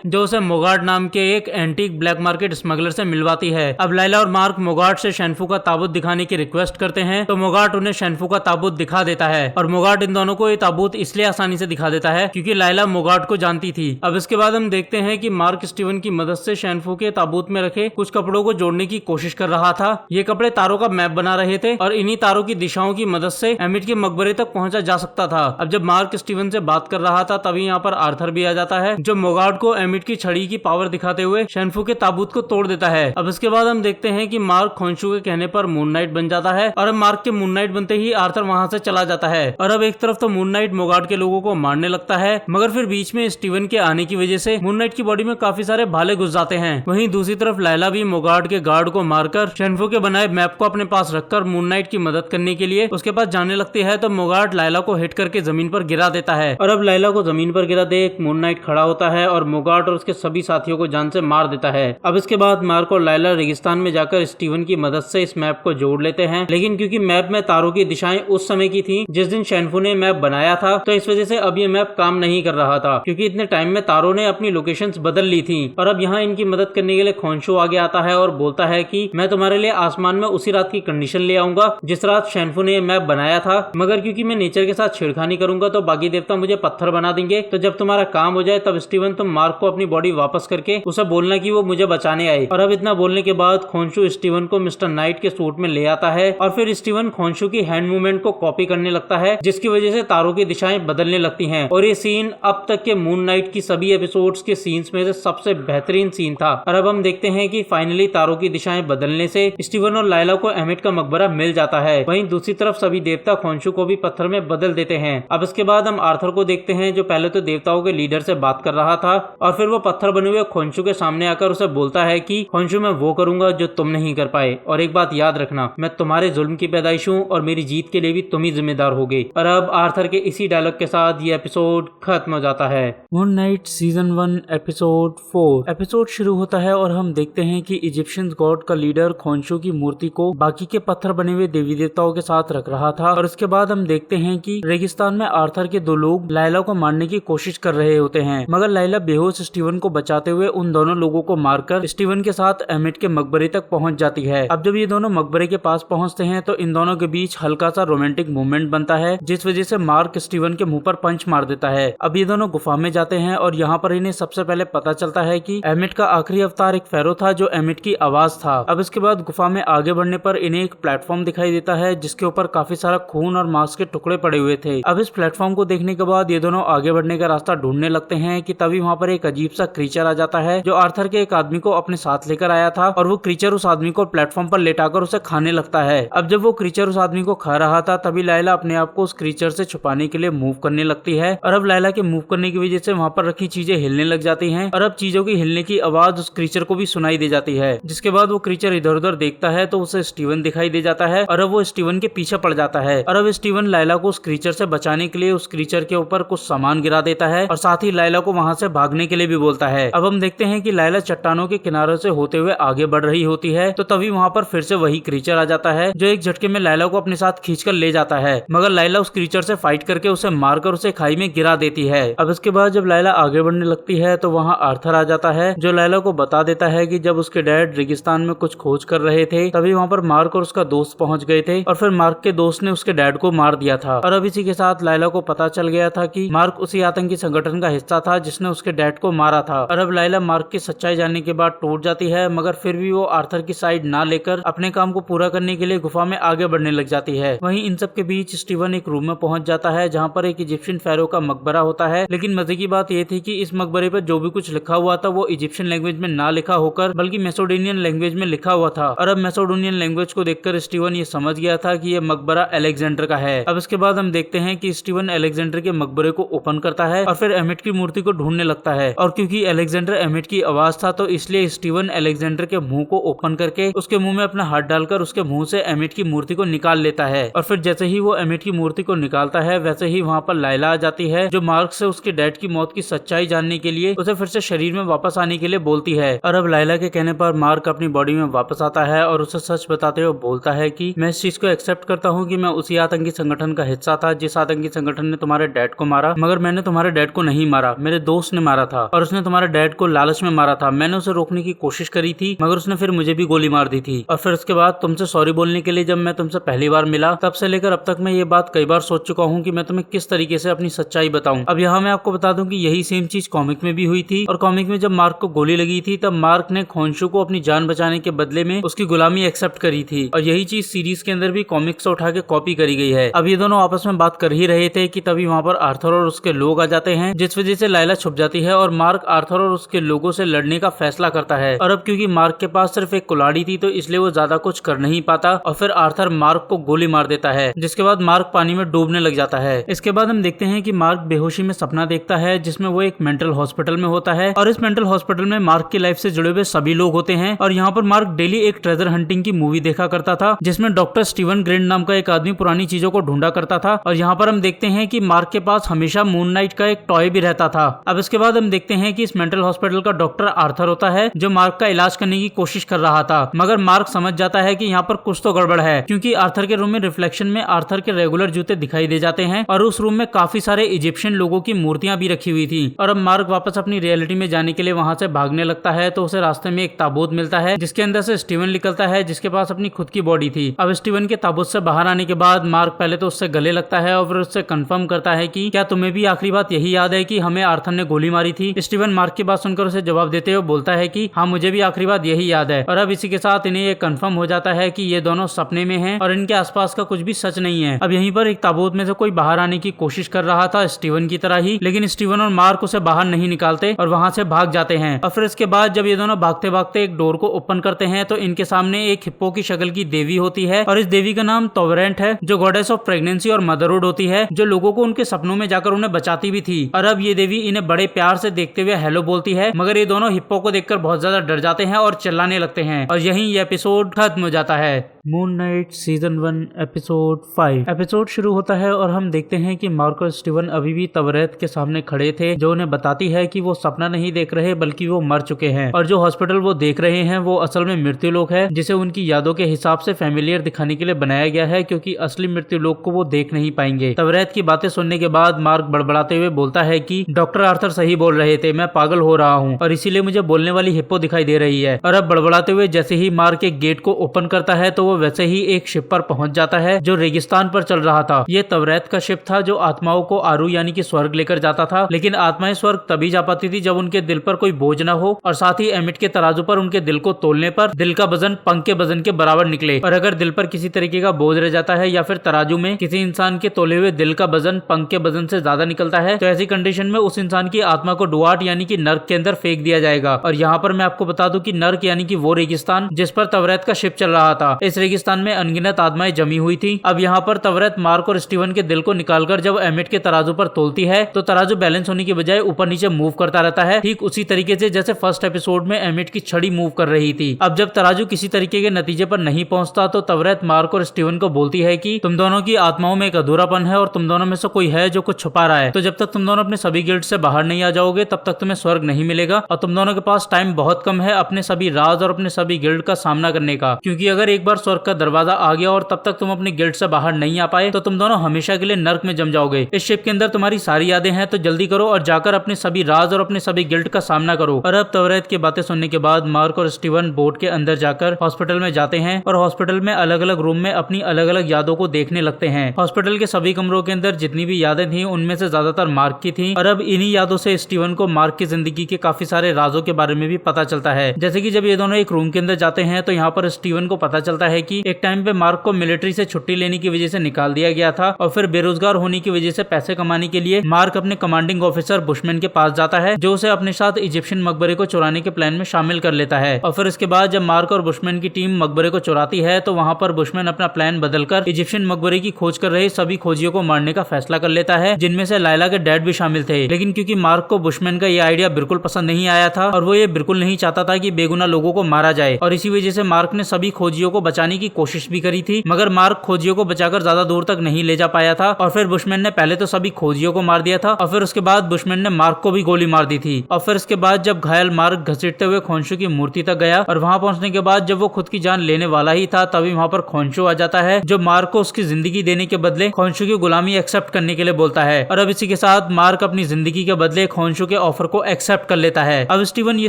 जो उसे मोगार्ड नाम के एक एंटीक ब्लैक मार्केट स्मगलर से मिलवाती है। अब लैला और मार्क मोगार्ड से शेनफू का ताबूत दिखाने की रिक्वेस्ट करते हैं, तो मोगार्ड उन्हें शेनफू का ताबूत दिखा देता है। और मोगार्ड इन दोनों को ये ताबूत इसलिए आसानी से दिखा देता है क्योंकि लैला मोगार्ड को जानती थी। अब इसके बाद हम देखते हैं कि मार्क स्टीवन की मदद से शेनफू के ताबूत में रखे कुछ कपड़ों को जोड़ने की कोशिश कर रहा था। ये कपड़े तारों का मैप बना रहे थे और इन्हीं तारों की दिशाओं की मदद से एमिट के मकबरे तक पहुंचा जा सकता था। अब जब मार्क स्टीवन से बात कर रहा था तभी यहाँ पर आर्थर भी आ जाता है, जो मोगार्ड को एमिट की छड़ी की पावर दिखाते हुए शेनफू के ताबूत को तोड़ देता है। अब इसके बाद हम देखते हैं कि मार्क खोंशू के कहने पर मून नाइट बन जाता है और अब मार्क के मून नाइट बनते ही आर्थर वहां से चला जाता है। और अब एक तरफ तो मून नाइट मोगार्ड के लोगों को मारने लगता है, मगर फिर बीच में स्टीवन के आने की वजह से मून नाइट की बॉडी में काफी सारे भाले घुस जाते हैं। वहीं दूसरी तरफ लैला भी मोगार्ड के गार्ड को मारकर शेनफू के बनाए मैप को अपने पास रखकर मून नाइट की मदद करने के लिए उसके पास जाने लगती है, तो मोगार्ड लैला को हिट करके जमीन पर गिरा देता है। और अब लैला को जमीन पर गिरा देख मून नाइट खड़ा होता है और मोगार्ड और उसके सभी साथियों को जान से मार देता है। अब इसके बाद मार्क और लैला रेगिस्तान में जाकर स्टीवन की मदद से इस मैप को जोड़ लेते हैं, लेकिन क्योंकि मैप में तारों की दिशाएं उस समय की थी जिस दिन शेनफू ने मैप बनाया था, तो इस वजह से अब ये मैप काम नहीं कर रहा था क्योंकि इतने टाइम में तारों ने अपनी लोकेशंस बदल ली थी। और अब यहाँ इनकी मदद करने के लिए खोंशू आगे आता है और बोलता है कि मैं तुम्हारे लिए आसमान में उसी रात की कंडीशन ले आऊंगा जिस रात शेनफू ने मैप बनाया था, मगर क्योंकि मैं नेचर के साथ छेड़खानी करूंगा तो बाकी देवता मुझे पत्थर बना देंगे। तो जब तुम्हारा काम हो जाए तब स्टीवन तुम मार्क को अपनी बॉडी वापस करके उसे बोलना कि वो मुझे बचाने आए। और अब इतना बोलने के बाद खोंशू स्टीवन को मिस्टर नाइट के सूट में ले आता है और फिर स्टीवन खोंशू की हैंड मूवमेंट को कॉपी करने लगता है, जिसकी वजह से तारों की दिशाएं बदलने लगती हैं। और ये सीन अब तक के मून नाइट की सभी एपिसोड्स के सीन्स में से सबसे बेहतरीन सीन था। और अब हम देखते हैं कि फाइनली तारों की दिशाएं बदलने से स्टीवन और लाइला को एमिट का मकबरा मिल जाता है। वहीं दूसरी तरफ सभी देवता खोंशू को भी पत्थर में बदल देते हैं। अब इसके बाद हम आर्थर को देखते हैं, जो पहले तो देवताओं के लीडर से बात कर रहा था और फिर वो पत्थर बने हुए खोंशू के सामने आकर उसे बोलता है कि खोंशू मैं वो करूंगा जो तुम नहीं कर पाए, और एक बात याद रखना, मैं तुम्हारे जुल्म की पैदाइश हूँ और मेरी जीत के लिए भी तुम ही जिम्मेदार होगे। और अब आर्थर के इसी डायलॉग के साथ ये एपिसोड खत्म हो जाता है। Moon night season 1 episode 4 episode शुरू होता है और हम देखते हैं कि इजिप्शियन गॉड का लीडर खोंशू की मूर्ति को बाकी के पत्थर बने हुए देवी देवताओं के साथ रख रहा था। और उसके बाद हम देखते हैं कि रेगिस्तान में आर्थर के दो लोग लाइला को मारने की कोशिश कर रहे होते हैं, मगर लाइला बेहोश स्टीवन को बचाते हुए उन दोनों लोगों को मारकर स्टीवन के साथ एमिट के मकबरे तक पहुंच जाती है। अब जब ये दोनों मकबरे के पास पहुंचते हैं तो इन दोनों के बीच हल्का सा रोमांटिक मूवमेंट बनता है, जिस वजह से मार्क स्टीवन के मुंह पर पंच मार देता है। अब ये दोनों गुफा में जाते हैं और यहाँ पर इन्हें सबसे पहले पता चलता है कि एमिट का आखिरी अवतार एक फेरो था जो एमिट की आवाज था। अब इसके बाद गुफा में आगे बढ़ने पर इन्हें एक प्लेटफॉर्म दिखाई देता है जिसके ऊपर काफी सारा खून और मांस के टुकड़े पड़े हुए थे। अब इस प्लेटफॉर्म को देखने के बाद ये दोनों आगे बढ़ने का रास्ता ढूंढने लगते हैं कि तभी वहाँ पर एक अजीब सा क्रीचर आ जाता है जो आर्थर के एक आदमी को अपने साथ लेकर आया था, और वो क्रीचर उस आदमी को प्लेटफॉर्म पर लेटाकर उसे खाने लगता है। अब जब वो क्रीचर उस आदमी को खा रहा था तभी लाइला अपने आप को उस क्रीचर से छुपाने के लिए मूव करने लगती है, और अब लाइला के मूव करने की वजह से वहाँ पर रखी चीजें हिलने लग जाती हैं, और अब चीजों की हिलने की आवाज उस क्रीचर को भी सुनाई दे जाती है। जिसके बाद वो क्रीचर इधर उधर देखता है तो उसे स्टीवन दिखाई दे जाता है, और अब वो स्टीवन के पीछे पड़ जाता है। और अब स्टीवन लाइला को उस क्रीचर से बचाने के लिए उस क्रीचर के ऊपर कुछ सामान गिरा देता है और साथ ही लाइला को वहाँ से भागने के लिए भी बोलता है। अब हम देखते हैं कि लाइला चट्टानों के किनारों से होते हुए आगे बढ़ रही होती है, तो तभी वहाँ पर फिर से वही क्रीचर आ जाता है जो एक झटके में लाइला को अपने साथ खींचकर ले जाता है, मगर लाइला उस क्रीचर से फाइट करके उसे मारकर उसे खाई में गिरा देती है। अब इसके बाद जब लाइला आगे बढ़ने लगती है तो वहाँ आर्थर आ जाता है जो लाइला को बता देता है कि जब उसके डैड रेगिस्तान में कुछ खोज कर रहे थे तभी वहाँ पर मार्क और उसका दोस्त पहुंच गए थे, और फिर मार्क के दोस्त ने उसके डैड को मार दिया था। और अब इसी के साथ लाइला को पता चल गया था कि मार्क उसी आतंकी संगठन का हिस्सा था जिसने उसके डैड को मारा था। और अब लाइला मार्क की सच्चाई जानने के बाद टूट जाती है, मगर फिर भी वो आर्थर की साइड ना लेकर अपने काम को पूरा करने के लिए गुफा में आगे बढ़ने लग जाती है। वहीं इन सब के बीच स्टीवन एक रूम में पहुंच जाता है जहाँ पर एक इजिप्शियन फेरो का मकबरा होता है, लेकिन मजे की बात ये थी कि इस मकबरे पर जो भी कुछ लिखा हुआ था वो इजिप्शियन लैंग्वेज में ना लिखा होकर बल्कि मैसेडोनियन लैंग्वेज में लिखा हुआ था। और अब मैसेडोनियन लैंग्वेज को देखकर स्टीवन ये समझ गया था कि ये मकबरा अलेक्जेंडर का है। अब इसके बाद हम देखते हैं कि स्टीवन अलेक्जेंडर के मकबरे को ओपन करता है और फिर एमिट की मूर्ति को ढूंढने लगता है, और क्योंकि अलेक्जेंडर एमिट की आवाज था, तो इसलिए स्टीवन अलेक्जेंडर के मुंह को ओपन करके उसके मुंह में अपना हाथ डालकर उसके मुंह से एमिट की मूर्ति को निकाल लेता है। और फिर जैसे ही वो एमिट की मूर्ति को निकालता है वैसे ही वहाँ पर लाइला आ जाती है, जो मार्क से उसके डैड की मौत की सच्चाई जानने के लिए उसे फिर से शरीर में वापस आने के लिए बोलती है। और अब लाइला के कहने पर मार्क अपनी बॉडी में वापस आता है और उसे सच बताते हुए बोलता है कि मैं इस चीज को एक्सेप्ट करता हूँ कि मैं उसी आतंकी संगठन का हिस्सा था जिस आतंकी संगठन ने तुम्हारे डैड को मारा, मगर मैंने तुम्हारे डैड को नहीं मारा, मेरे दोस्त ने मारा था और उसने तुम्हारे डैड को लालच में मारा था। मैंने उसे रोकने की कोशिश करी थी मगर उसने फिर मुझे भी गोली मार दी थी। और फिर उसके बाद तुमसे सॉरी बोलने के लिए जब मैं तुमसे पहली बार मिला तब से लेकर अब तक मैं ये बात कई बार सोच चुका हूँ कि मैं तुम्हें किस तरीके से अपनी सच्चाई बताऊं। अब यहाँ मैं आपको बता दूं कि यही सेम चीज कॉमिक में भी हुई थी, और कॉमिक में जब मार्क को गोली लगी थी तब मार्क ने खोंशू को अपनी जान बचाने के बदले में उसकी गुलामी एक्सेप्ट करी थी, और यही चीज सीरीज के अंदर भी कॉमिक से उठा के कॉपी करी गई है। अब ये दोनों आपस में बात कर ही रहे थे कि तभी वहाँ पर आर्थर और उसके लोग आ जाते हैं, जिस वजह से लाइला छुप जाती है और मार्क आर्थर और उसके लोगों से लड़ने का फैसला करता है। और अब क्योंकि मार्क के पास सिर्फ एक कुल्हाड़ी थी तो इसलिए वो ज्यादा कुछ कर नहीं पाता, और फिर आर्थर मार्क को गोली मार देता है, जिसके बाद मार्क पानी में डूबने लग जाता है। इसके बाद हम देखते हैं कि मार्क बेहोशी में सपना देखता है जिसमें वो एक मेंटल हॉस्पिटल में होता है, और इस मेंटल हॉस्पिटल में मार्क की लाइफ से जुड़े हुए सभी लोग होते हैं। और यहाँ पर मार्क डेली एक ट्रेजर हंटिंग की मूवी देखा करता था जिसमें डॉक्टर स्टीवन ग्रेंट नाम का एक आदमी पुरानी चीजों को ढूंढा करता था, और यहाँ पर हम देखते हैं कि मार्क के पास हमेशा मून नाइट का एक टॉय भी रहता था। अब इसके बाद हम देखते हैं कि इस मेंटल हॉस्पिटल का डॉक्टर आर्थर होता है जो मार्क का इलाज करने की कोशिश कर रहा था, मगर मार्क समझ जाता है कि यहाँ पर कुछ तो गड़बड़ है, क्योंकि आर्थर के रूम में रिफ्लेक्शन में आर्थर के रेगुलर जूते दिखाई दे जाते हैं और उस रूम में काफी सारे इजिप्शियन लोगों की मूर्तियां भी रखी हुई थी। और अब मार्क वापस अपनी रियलिटी में जाने के लिए वहां से भागने लगता है, तो उसे रास्ते में एक ताबूत मिलता है जिसके अंदर से स्टीवन निकलता है जिसके पास अपनी खुद की बॉडी थी। अब स्टीवन के ताबूत से बाहर आने के बाद मार्क पहले तो उससे गले लगता है और फिर उससे कंफर्म करता है कि क्या तुम्हें भी आखिरी बात यही याद है कि हमें आर्थर ने गोली मारी थी। स्टीवन मार्क की बात सुनकर उसे जवाब देते हुए बोलता है कि हाँ, मुझे भी आखिरी बात यही याद है। और अब इसी के साथ इन्हें ये कंफर्म हो जाता है कि ये दोनों सपने में हैं और इनके आसपास का कुछ भी सच नहीं है। अब यहीं पर एक ताबूत में से कोई बाहर आने की कोशिश कर रहा था स्टीवन की तरह ही, लेकिन स्टीवन और मार्क उसे बाहर नहीं निकालते और वहां से भाग जाते हैं। और फिर इसके बाद जब ये दोनों भागते भागते एक डोर को ओपन करते हैं तो इनके सामने एक हिप्पो की शक्ल की देवी होती है, और इस देवी का नाम तोवरेंट है जो गॉडेस ऑफ प्रेगनेंसी और मदरहुड होती है, जो लोगों को उनके सपनों में जाकर उन्हें बचाती भी थी। और अब ये देवी इन्हें बड़े प्यार से देखते हुए हेलो बोलती है, मगर ये दोनों हिप्पो को देखकर बहुत ज्यादा डर जाते हैं और चिल्लाने लगते हैं, और यहीं ये एपिसोड खत्म हो जाता है। Moon night season 1 episode 5 episode शुरू होता है और हम देखते हैं कि मार्क और स्टीवन अभी भी तवरेत के सामने खड़े थे, जो उन्हें बताती है कि वो सपना नहीं देख रहे बल्कि वो मर चुके हैं, और जो हॉस्पिटल वो देख रहे हैं वो असल में मृत्यु लोक है, जिसे उनकी यादों के हिसाब से फैमिलियर दिखाने के लिए बनाया गया है, क्योंकि असली मृत्यु लोक को वो देख नहीं पाएंगे। तवरेत की बातें सुनने के बाद मार्क बड़बड़ाते हुए बोलता है कि डॉक्टर आर्थर सही बोल रहे थे, मैं पागल हो रहा हूँ और इसीलिए मुझे बोलने वाली हिप्पो दिखाई दे रही है। और अब बड़बड़ाते हुए जैसे ही मार्क एक गेट को ओपन करता है तो वो वैसे ही एक शिप पर पहुंच जाता है जो रेगिस्तान पर चल रहा था। ये तवरेत का शिप था जो आत्माओं को आरू यानी कि स्वर्ग लेकर जाता था, लेकिन आत्माएं स्वर्ग तभी जा पाती थी जब उनके दिल पर कोई बोझ न हो, और साथ ही एमिट के तराजू पर उनके दिल को तोलने पर दिल का वजन पंख के वजन के बराबर निकले। और अगर दिल पर किसी तरीके का बोझ रह जाता है या फिर तराजू में किसी इंसान के तोले हुए दिल का वजन पंख के वजन से ज्यादा निकलता है तो ऐसी कंडीशन में उस इंसान की आत्मा को डुआट यानी कि नर्क के अंदर फेंक दिया जाएगा। और यहाँ पर मैं आपको बता दूं कि नर्क यानी कि वो रेगिस्तान जिस पर तवरेत का शिप चल रहा था, इस रेगिस्तान में अनगिनत आत्माएं जमी हुई थी। अब यहाँ पर तवरेत मार्क और स्टीवन के दिल को निकालकर जब एमिट के तराजू पर तोलती है तो तराजू बैलेंस होने की बजाय ऊपर नीचे मूव करता रहता है, ठीक उसी तरीके से जैसे फर्स्ट एपिसोड में एमिट की छड़ी मूव कर रही थी। अब जब तराजू किसी तरीके के नतीजे पर नहीं पहुंचता तो तवरेत मार्क और स्टीवन को बोलती है कि तुम दोनों की आत्माओं में एक अधूरापन है और तुम दोनों में से कोई है जो कुछ छुपा रहा है, तो जब तक तुम दोनों अपने सभी गिल्ड से बाहर नहीं आ जाओगे तब तक तुम्हें स्वर्ग नहीं मिलेगा, और तुम दोनों के पास टाइम बहुत कम है अपने सभी राज और अपने सभी गिल्ड का सामना करने का, क्योंकि अगर एक बार स्वर्ग का दरवाजा आ गया और तब तक तुम अपने गिल्ड से बाहर नहीं आ पाए तो तुम दोनों हमेशा के लिए नर्क में जम जाओगे। इस शिप के अंदर तुम्हारी सारी यादें हैं, तो जल्दी करो और जाकर अपने सभी राज और अपने सभी गिल्ड का सामना करो। और अब तवरेत की बातें सुनने के बाद मार्क और स्टीवन बोट के अंदर जाकर हॉस्पिटल में जाते हैं और हॉस्पिटल में अलग अलग रूम में अपनी अलग अलग यादों को देखने लगते हैं। हॉस्पिटल के सभी कमरों के अंदर जितनी भी यादें थी उनमें से ज्यादातर मार्क की थी, और अब इन्हीं यादों से स्टीवन को मार्क की जिंदगी के काफी सारे राजों के बारे में भी पता चलता है। जैसे कि जब ये दोनों एक रूम के अंदर जाते हैं तो यहाँ पर स्टीवन को पता चलता है कि एक टाइम पे मार्क को मिलिट्री से छुट्टी लेने की वजह से निकाल दिया गया था और फिर बेरोजगार होने की वजह से पैसे कमाने के लिए मार्क अपने कमांडिंग ऑफिसर बुशमैन के पास जाता है, जो उसे अपने साथ इजिप्शियन मकबरे को चुराने के प्लान में शामिल कर लेता है। और फिर इसके बाद जब मार्क और बुशमैन की टीम मकबरे को चुराती है तो वहाँ पर बुशमैन अपना प्लान बदलकर इजिप्शियन मकबरे की खोज कर रहे सभी खोजियों को मारने का फैसला कर लेता है, जिनमें से लायला के डैड भी शामिल थे। लेकिन क्योंकि मार्क को बुशमैन का ये आइडिया बिल्कुल पसंद नहीं आया था और वो ये बिल्कुल नहीं चाहता था कि बेगुनाह लोगों को मारा जाए, और इसी वजह से मार्क ने सभी खोजियों को बचाने की कोशिश भी करी थी, मगर मार्क खोजियों को बचाकर ज्यादा दूर तक नहीं ले जा पाया था। और फिर बुशमैन ने पहले तो सभी खोजियों को मार दिया था और फिर उसके बाद बुशमैन ने मार्क को भी गोली मार दी थी। और फिर इसके बाद जब घायल मार्क घसीटते हुए खोंशू की मूर्ति तक गया और वहां पहुंचने के बाद जब वो खुद की जान लेने वाला ही था, तभी वहां पर खोंशू आ जाता है, जो मार्क को उसकी जिंदगी देने के बदले खोंशू की गुलामी एक्सेप्ट करने के लिए बोलता है। और अब इसी के साथ मार्क अपनी जिंदगी के बदले खोंशू के ऑफर को एक्सेप्ट कर लेता है। अब स्टीवन ये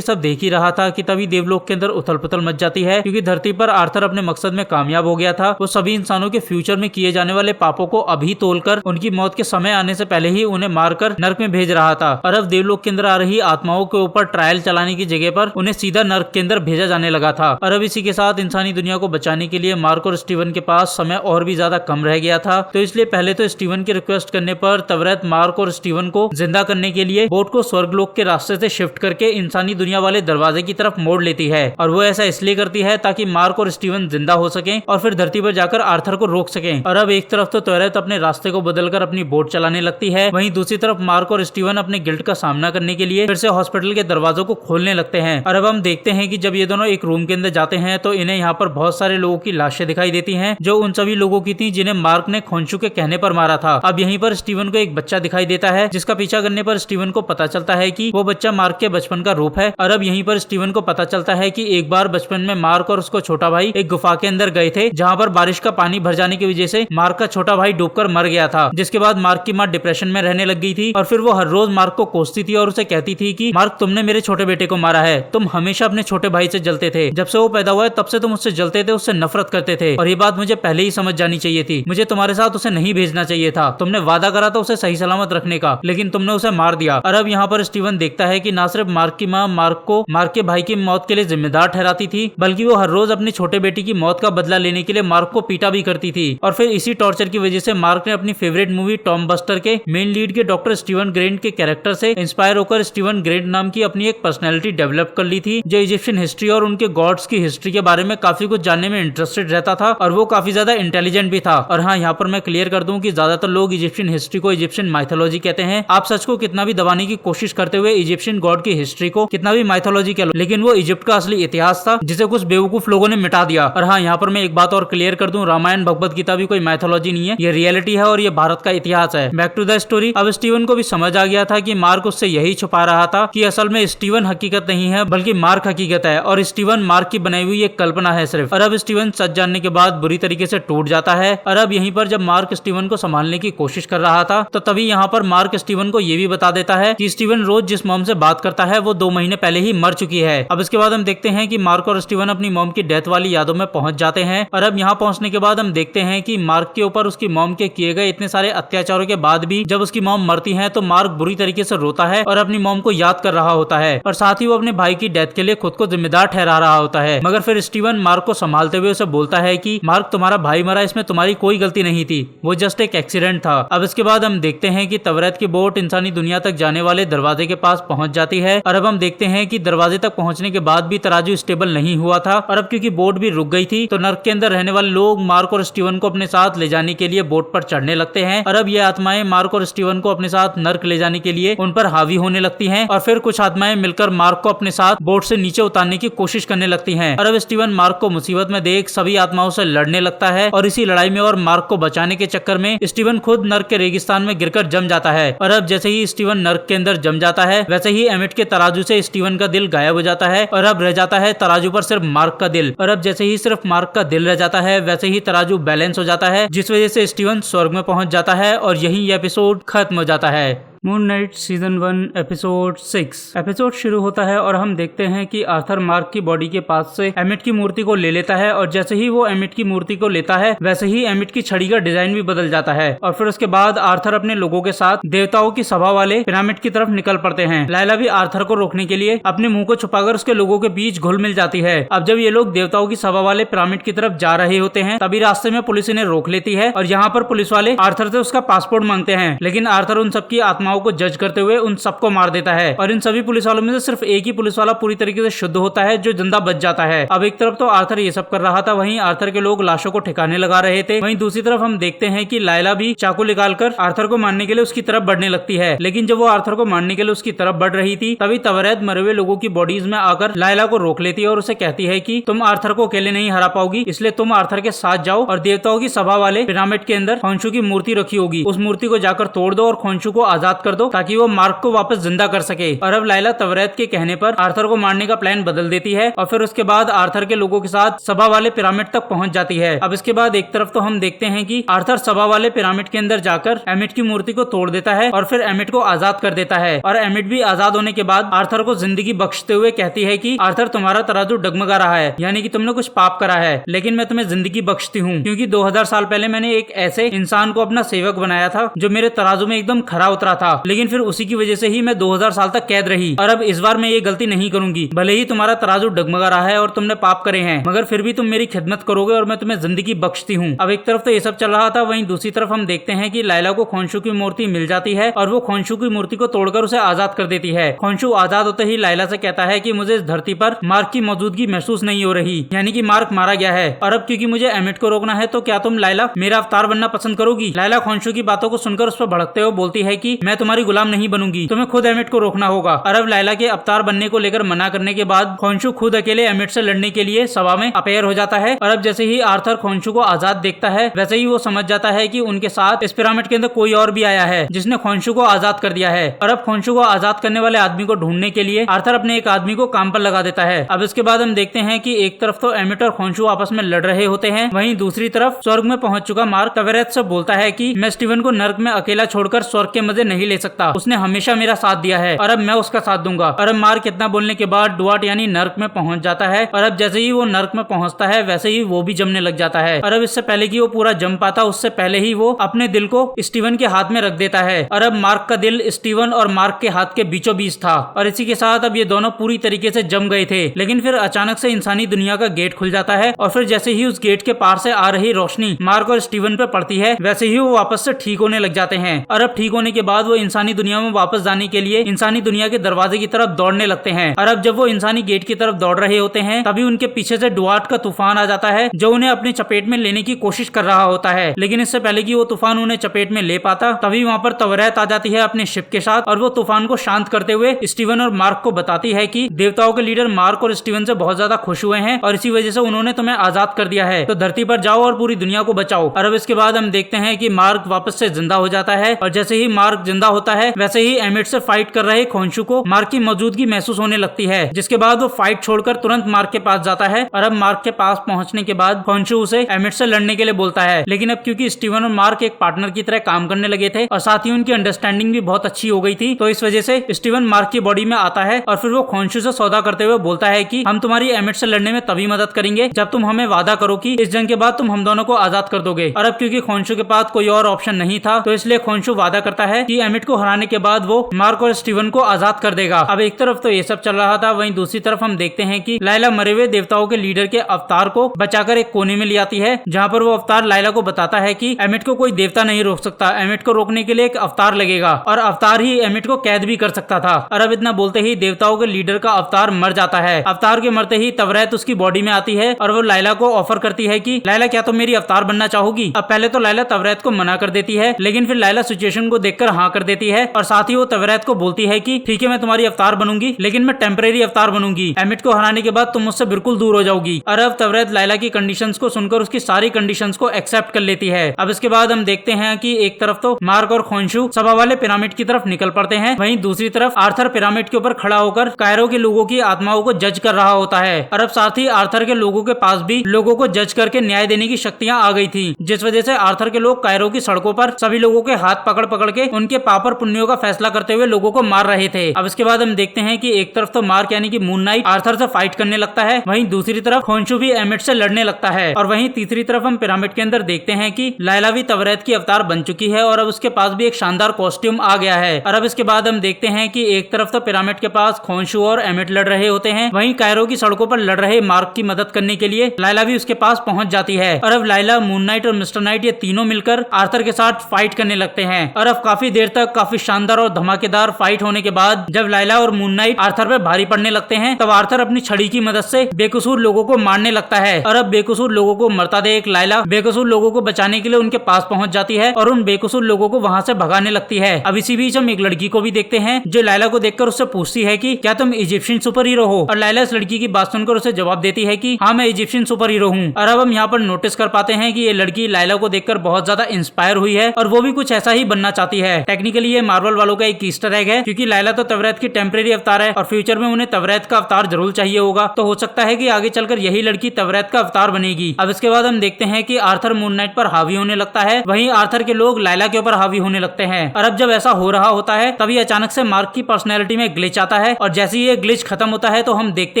सब देख ही रहा था कि तभी देवलोक के अंदर उथल पुथल मच जाती है, क्योंकि धरती पर आर्थर अपने मकसद में कामयाब हो गया था। वो सभी इंसानों के फ्यूचर में किए जाने वाले पापों को अभी तोलकर उनकी मौत के समय आने से पहले ही उन्हें मारकर नर्क में भेज रहा था। और अब देवलोक के अंदर आ रही आत्माओं के ऊपर ट्रायल चलाने की जगह पर उन्हें सीधा नर्क के अंदर भेजा जाने लगा था। और अब इसी के साथ इंसानी दुनिया को बचाने के लिए मार्क और स्टीवन के पास समय और भी ज्यादा कम रह गया था, तो इसलिए पहले तो स्टीवन की रिक्वेस्ट करने पर तवरेत मार्क और स्टीवन को जिंदा करने के लिए बोट को स्वर्गलोक के रास्ते से शिफ्ट करके इंसानी दुनिया वाले दरवाजे की तरफ मोड़ लेती है। और वो ऐसा इसलिए करती है ताकि मार्क और स्टीवन जिंदा हो सके और फिर धरती पर जाकर आर्थर को रोक सके। और अब एक तरफ तो तवरेत अपने रास्ते को बदलकर अपनी बोट चलाने लगती है, वहीं दूसरी तरफ मार्क और स्टीवन अपने गिल्ट का सामना करने के लिए फिर से हॉस्पिटल के दरवाजों को खोलने लगते हैं। और अब हम देखते हैं कि जब ये दोनों एक रूम के अंदर जाते हैं तो इन्हें यहाँ पर बहुत सारे लोगों की लाशें दिखाई देती हैं, जो उन सभी लोगों की थी जिन्हें मार्क ने खोंशू के कहने पर मारा था। अब यहीं पर स्टीवन को एक बच्चा दिखाई देता है, जिसका पीछा करने पर स्टीवन को पता चलता है कि वो बच्चा मार्क के बचपन का रूप है। और अब यहीं पर स्टीवन को पता चलता है कि एक बार बचपन में मार्क और उसको छोटा भाई एक गुफा के अंदर गए थे, जहाँ पर बारिश का पानी भर जाने की वजह से मार्क का छोटा भाई डूबकर मर गया था, जिसके बाद मार्क की माँ डिप्रेशन में रहने लग गई थी। और फिर वो हर रोज मार्क को कोसती थी और उसे कहती थी कि मार्क, तुमने मेरे छोटे बेटे को मारा है, तुम हमेशा अपने छोटे भाई से जलते थे, जब से वो पैदा हुआ है तब से तुम उससे जलते थे, उससे नफरत करते थे, और ये बात मुझे पहले ही समझ जानी चाहिए थी, मुझे तुम्हारे साथ उसे नहीं भेजना चाहिए था, तुमने वादा करा था उसे सही सलामत रखने का, लेकिन तुमने उसे मार दिया। और अब यहाँ पर स्टीवन देखता है कि ना सिर्फ मार्क की माँ मार्क को मार्क के भाई की मौत के लिए जिम्मेदार ठहराती थी, बल्कि वो हर रोज अपनी छोटे बेटी की मौत का बदला लेने के लिए मार्क को पीटा भी करती थी। और फिर इसी टॉर्चर की वजह से मार्क ने अपनी फेवरेट मूवी टॉम बस्टर के मेन लीड के डॉक्टर स्टीवन ग्रेंट के कैरेक्टर से इंस्पायर होकर स्टीवन ग्रेंट नाम की अपनी एक पर्सनैलिटी डेवलप कर ली थी, जो इजिप्शियन हिस्ट्री और उनके गॉड्स की हिस्ट्री के बारे में काफी कुछ जानने में इंटरेस्टेड रहता था, और वो काफी ज्यादा इंटेलिजेंट भी था। और हाँ, यहाँ पर मैं क्लियर कर दूं कि ज्यादातर लोग इजिप्शियन हिस्ट्री को इजिप्शियन माइथोलॉजी कहते हैं। आप सच को कितना भी दबाने की कोशिश करते हुए इजिप्शियन गॉड की हिस्ट्री को कितना भी माइथोलॉजी कह लो, लेकिन वो इजिप्ट का असली इतिहास था, जिसे कुछ बेवकूफ लोगों ने मिटा दिया। और हाँ, यहाँ पर मैं एक बात और क्लियर कर दूं, रामायण भगवत गीता भी कोई माइथोलॉजी नहीं है, ये रियलिटी है और ये भारत का इतिहास है। Back to the story. अब स्टीवन को भी समझ आ गया था कि मार्क उससे यही छुपा रहा था कि असल में स्टीवन हकीकत नहीं है, बल्कि मार्क हकीकत है, और स्टीवन मार्क की बनाई हुई एक कल्पना है सिर्फ। और अब स्टीवन सच जानने के बाद बुरी तरीके से टूट जाता है। और अब यहीं पर जब मार्क स्टीवन को संभालने की कोशिश कर रहा था, तो तभी यहाँ पर मार्क स्टीवन को ये भी बता देता है कि स्टीवन रोज जिस मॉम से बात करता है वो 2 महीने पहले ही मर चुकी है। अब इसके बाद हम देखते हैं कि मार्क और स्टीवन अपनी मॉम की डेथ वाली यादों में पहुंच जाते हैं। और अब यहाँ पहुंचने के बाद हम देखते हैं कि मार्क के ऊपर उसकी मॉम के किए गए इतने सारे अत्याचारों के बाद भी जब उसकी मॉम मरती है तो मार्क बुरी तरीके से रोता है और अपनी मॉम को याद कर रहा होता है, और साथ ही वो अपने भाई की डेथ के लिए खुद को जिम्मेदार ठहरा रहा होता है। मगर फिर स्टीवन मार्क को संभालते हुए उसे बोलता है कि मार्क, तुम्हारा भाई मरा, इसमें तुम्हारी कोई गलती नहीं थी, वो जस्ट एक एक्सीडेंट था। अब इसके बाद हम देखते हैं कि तवरेत की बोट इंसानी दुनिया तक जाने वाले दरवाजे के पास पहुंच जाती है। और अब हम देखते हैं कि दरवाजे तक पहुंचने के बाद भी तराजू स्टेबल नहीं हुआ था, और अब क्योंकि बोट भी रुक गई थी तो नर्क के अंदर रहने वाले लोग मार्क और स्टीवन को अपने साथ ले जाने के लिए बोट पर चढ़ने लगते हैं। और अब ये आत्माएं मार्क और स्टीवन को अपने साथ नर्क ले जाने के लिए उन पर हावी होने लगती हैं, और फिर कुछ आत्माएं मिलकर मार्क को अपने साथ बोट से नीचे उतारने की कोशिश करने लगती हैं। और अब स्टीवन मार्क को मुसीबत में देख सभी आत्माओं से लड़ने लगता है, और इसी लड़ाई में और मार्क को बचाने के चक्कर में स्टीवन खुद नर्क के रेगिस्तान में गिरकर जम जाता है। और अब जैसे ही स्टीवन नर्क के अंदर जम जाता है, वैसे ही एमिट के तराजू से स्टीवन का दिल गायब हो जाता है, और अब रह जाता है तराजू पर सिर्फ मार्क का दिल। और अब जैसे ही सिर्फ मार्क का दिल रह जाता है, वैसे ही तराजू बैलेंस हो जाता है, जिस वजह से स्टीवन स्वर्ग में पहुंच जाता है, और यही एपिसोड खत्म हो जाता है। Moon night season 1 episode 6। Episode शुरू होता है और हम देखते हैं कि आर्थर मार्क की बॉडी के पास से एमिट की मूर्ति को ले लेता है और जैसे ही वो एमिट की मूर्ति को लेता है वैसे ही एमिट की छड़ी का डिजाइन भी बदल जाता है और फिर उसके बाद आर्थर अपने लोगों के साथ देवताओं की सभा वाले पिरामिड की तरफ निकल पड़ते हैं। लायला भी आर्थर को रोकने के लिए अपने मुंह को छुपाकर उसके लोगों के बीच घुल मिल जाती है। अब जब ये लोग देवताओं की सभा वाले पिरामिड की तरफ जा रहे होते हैं तभी रास्ते में पुलिस इन्हें रोक लेती है और यहाँ पर पुलिस वाले आर्थर से उसका पासपोर्ट मांगते हैं, लेकिन आर्थर उन सबकी आत्माओं को जज करते हुए उन सबको मार देता है और इन सभी पुलिस वालों में से सिर्फ एक ही पुलिस वाला पूरी तरीके से शुद्ध होता है जो जिंदा बच जाता है। अब एक तरफ तो आर्थर ये सब कर रहा था, वहीं आर्थर के लोग लाशों को ठिकाने लगा रहे थे। वहीं दूसरी तरफ हम देखते हैं कि लायला भी चाकू निकालकर आर्थर को मारने के लिए उसकी तरफ बढ़ने लगती है, लेकिन जब वो आर्थर को मारने के लिए उसकी तरफ बढ़ रही थी तभी तवरैत मरे हुए लोगों की बॉडीज में आकर लायला को रोक लेती है और उसे कहती है कि तुम आर्थर को अकेले नहीं हरा पाओगी, इसलिए तुम आर्थर के साथ जाओ और देवताओं की सभा वाले पिरामिड के अंदर खोंशू की मूर्ति रखी होगी, उस मूर्ति को जाकर तोड़ दो और खोंशू को आजाद कर दो ताकि वो मार्क को वापस जिंदा कर सके। और अब लायला तवरैत के कहने पर आर्थर को मारने का प्लान बदल देती है और फिर उसके बाद आर्थर के लोगों के साथ सभा वाले पिरामिड तक पहुंच जाती है। अब इसके बाद एक तरफ तो हम देखते हैं कि आर्थर सभा वाले पिरामिड के अंदर जाकर एमिट की मूर्ति को तोड़ देता है और फिर एमिट को आजाद कर देता है और एमिट भी आजाद होने के बाद आर्थर को जिंदगी बख्शते हुए कहती है कि आर्थर तुम्हारा तराजू डगमगा रहा है, यानी कि तुमने कुछ पाप करा है, लेकिन मैं तुम्हें जिंदगी बख्शती हूँ क्योंकि 2000 साल पहले मैंने एक ऐसे इंसान को अपना सेवक बनाया था जो मेरे तराजू में एकदम खरा उतरा था, लेकिन फिर उसी की वजह से ही मैं 2000 साल तक कैद रही और अब इस बार मैं ये गलती नहीं करूंगी। भले ही तुम्हारा तराजू डगमगा रहा है और तुमने पाप करे हैं, मगर फिर भी तुम मेरी खिदमत करोगे और मैं तुम्हें जिंदगी बख्शती हूँ। अब एक तरफ तो ये सब चल रहा था, वहीं दूसरी तरफ हम देखते हैं कि लायला को खोंशू की मूर्ति मिल जाती है और वो खोंशू की मूर्ति को तोड़कर उसे आजाद कर देती है। खोंशू आजाद होते ही लायला से कहता है कि मुझे इस धरती पर मार्क की मौजूदगी महसूस नहीं हो रही, यानी कि मार्क मारा गया है और अब क्योंकि मुझे एमिट को रोकना है तो क्या तुम लायला मेरा अवतार बनना पसंद करोगी। लायला खोंशू की बातों को सुनकर उस पर भड़कते हुए बोलती है कि मैं तुम्हारी गुलाम नहीं बनूंगी, तुम्हें खुद एमिट को रोकना होगा। और अब लायला के अवतार बनने को लेकर मना करने के बाद खोंशू खुद अकेले एमिट से लड़ने के लिए सभा में अपेयर हो जाता है और अब जैसे ही आर्थर खोंशू को आजाद देखता है वैसे ही वो समझ जाता है कि उनके साथ इस पिरामिड के अंदर कोई और भी आया है जिसने खोंशू को आजाद कर दिया है। और अब खोंशू को आजाद करने वाले आदमी को ढूंढने के लिए आर्थर अपने एक आदमी को काम पर लगा देता है। अब इसके बाद हम देखते हैं कि एक तरफ तो एमिट और खोंशू आपस में लड़ रहे होते हैं, वहीं दूसरी तरफ स्वर्ग में पहुंच चुका मार्क तवरैत से बोलता है कि मैं स्टीवन को नर्क में अकेला छोड़कर स्वर्ग के मजे नहीं ले सकता, उसने हमेशा मेरा साथ दिया है और अब मैं उसका साथ दूंगा। और अब मार्क इतना बोलने के बाद डुआर्ट यानी नर्क में पहुंच जाता है और अब जैसे ही वो नर्क में पहुंचता है वैसे ही वो भी जमने लग जाता है और अब इससे पहले कि वो पूरा जम पाता उससे पहले ही वो अपने दिल को स्टीवन के हाथ में रख देता है और अब मार्क का दिल स्टीवन और मार्क के हाथ के बीचों बीच था और इसी के साथ अब ये दोनों पूरी तरीके से जम गए थे। लेकिन फिर अचानक से इंसानी दुनिया का गेट खुल जाता है और फिर जैसे ही उस गेट के पार से आ रही रोशनी मार्क और स्टीवन पे पड़ती है वैसे ही वो वापस से ठीक होने लग जाते हैं और अब ठीक होने के बाद वो इंसानी दुनिया में वापस जाने के लिए इंसानी दुनिया के दरवाजे की तरफ दौड़ने लगते हैं। और अब जब वो इंसानी गेट की तरफ दौड़ रहे होते हैं तभी उनके पीछे से डुआर्ट का तूफान आ जाता है जो उन्हें अपनी चपेट में लेने की कोशिश कर रहा होता है, लेकिन इससे पहले कि वो तूफान उन्हें चपेट में ले पाता तभी वहाँ पर तवरैत आ जाती है अपने शिप के साथ और वो तूफान को शांत करते हुए स्टीवन और मार्क को बताती है कि देवताओं के लीडर मार्क और स्टीवन से बहुत ज्यादा खुश हुए हैं और इसी वजह से उन्होंने तुम्हें आजाद कर दिया है, तो धरती पर जाओ और पूरी दुनिया को बचाओ। और अब इसके बाद हम देखते हैं कि मार्क वापस से जिंदा हो जाता है और जैसे ही मार्क जिंदा होता है वैसे ही एमिट से फाइट कर रहे खोंशू को मार्क की मौजूदगी महसूस होने लगती है, जिसके बाद वो फाइट छोड़कर तुरंत मार्क के पास जाता है और अब मार्क के पास पहुंचने के बाद खोंशू उसे एमिट से लड़ने के लिए बोलता है। लेकिन अब क्योंकि स्टीवन और मार्क एक पार्टनर की तरह काम करने लगे थे और साथ ही उनकी अंडरस्टैंडिंग भी बहुत अच्छी हो गई थी, तो इस वजह से स्टीवन मार्क की बॉडी में आता है और फिर वो खोंशू से सौदा करते हुए बोलता है कि हम तुम्हारी एमिट से लड़ने में तभी मदद करेंगे जब तुम हमें वादा करो कि इस जंग के बाद तुम हम दोनों को आजाद कर दोगे। और अब क्योंकि खोंशू के पास कोई और ऑप्शन नहीं था तो इसलिए खोंशू वादा करता है कि एमिट को हराने के बाद वो मार्क और स्टीवन को आजाद कर देगा। अब एक तरफ तो ये सब चल रहा था, वहीं दूसरी तरफ हम देखते हैं कि लायला मरे हुए देवताओं के लीडर के अवतार को बचाकर एक कोने में ले आती है जहाँ पर वो अवतार लायला को बताता है कि एमिट को कोई देवता नहीं रोक सकता, एमिट को रोकने के लिए एक अवतार लगेगा और अवतार ही एमिट को कैद भी कर सकता था। और अब इतना बोलते ही देवताओं के लीडर का अवतार मर जाता है। अवतार के मरते ही तवरैत उसकी बॉडी में आती है और वो लायला को ऑफर करती है कि लायला क्या तुम मेरी अवतार बनना चाहोगी। अब पहले तो लायला तवरैत को मना कर देती है, लेकिन फिर लायला सिचुएशन को देखकर हाँ कर देती है और साथ ही वो तवरैत को बोलती है कि ठीक है मैं तुम्हारी अवतार बनूंगी, लेकिन मैं टेम्परेरी अवतार बनूंगी, एमिट को हराने के बाद तुम मुझसे बिल्कुल दूर हो जाओगी। और अब तवरैत लायला की कंडीशंस को सुनकर उसकी सारी कंडीशंस को एक्सेप्ट कर लेती है। अब इसके बाद हम देखते हैं कि एक तरफ तो मार्क और खोंशू सभा वाले पिरामिड की तरफ निकल पड़ते हैं, वहीं दूसरी तरफ आर्थर पिरामिड के ऊपर खड़ा होकर कायरो के लोगों की आत्माओं को जज कर रहा होता है। और अब साथ ही आर्थर के लोगों के पास भी लोगों को जज करके न्याय देने की शक्तियां आ गई थी, जिस वजह से आर्थर के लोग कायरो की सड़कों पर सभी लोगों के हाथ पकड़ पकड़ के उनके पापर पुण्यों का फैसला करते हुए लोगों को मार रहे थे। अब इसके बाद हम देखते हैं कि एक तरफ तो मार्क यानी कि मून नाइट आर्थर से फाइट करने लगता है, वहीं दूसरी तरफ खोंशू भी एमिट से लड़ने लगता है। और वहीं तीसरी तरफ हम पिरामिड के अंदर देखते हैं कि लायला भी तवरेत की अवतार बन चुकी है और अब उसके पास भी एक शानदार कॉस्ट्यूम आ गया है। और अब इसके बाद हम देखते हैं कि एक तरफ तो पिरामिड के पास खोंशू और एमिट लड़ रहे होते हैं, वहीं कायरो की सड़कों पर लड़ रहे मार्क की मदद करने के लिए लायला भी उसके पास पहुंच जाती है। और अब लायला, मून नाइट और मिस्टर नाइट ये तीनों मिलकर आर्थर के साथ फाइट करने लगते हैं। और अब काफी देर तक काफी शानदार और धमाकेदार फाइट होने के बाद जब लायला और मून नाइट आर्थर पे भारी पड़ने लगते हैं, तब आर्थर अपनी छड़ी की मदद से बेकसूर लोगों को मारने लगता है। और अब बेकसूर लोगों को मरता देख लायला बेकसूर लोगों को बचाने के लिए उनके पास पहुंच जाती है और उन बेकसूर लोगों को वहां से भगाने लगती है। अब इसी बीच हम एक लड़की को भी देखते हैं जो लायला को देखकर उससे पूछती है कि क्या तुम इजिप्शियन सुपर हीरो हो? और लायला इस लड़की की बात सुनकर उसे जवाब देती है कि हाँ, मैं इजिप्शियन सुपर हीरो हूँ। और अब हम यहाँ पर नोटिस कर पाते हैं कि ये लड़की लायला को देखकर बहुत ज्यादा इंस्पायर हुई है और वो भी कुछ ऐसा ही बनना चाहती है। टेक्निकली ये मार्वल वालों का एक ईस्टर एग है, क्योंकि लायला तो तवरेत की टेम्परेरी अवतार है और फ्यूचर में उन्हें तवरेत का अवतार जरूर चाहिए होगा, तो हो सकता है कि आगे चलकर यही लड़की तवरेत का अवतार बनेगी। अब इसके बाद हम देखते हैं कि आर्थर मून नाइट पर हावी होने लगता है, वहीं आर्थर के लोग लायला के ऊपर हावी होने लगते हैं। और अब जब ऐसा हो रहा होता है तभी अचानक से मार्क की पर्सनैलिटी में ग्लिच आता है और जैसे ही ये ग्लिच खत्म होता है तो हम देखते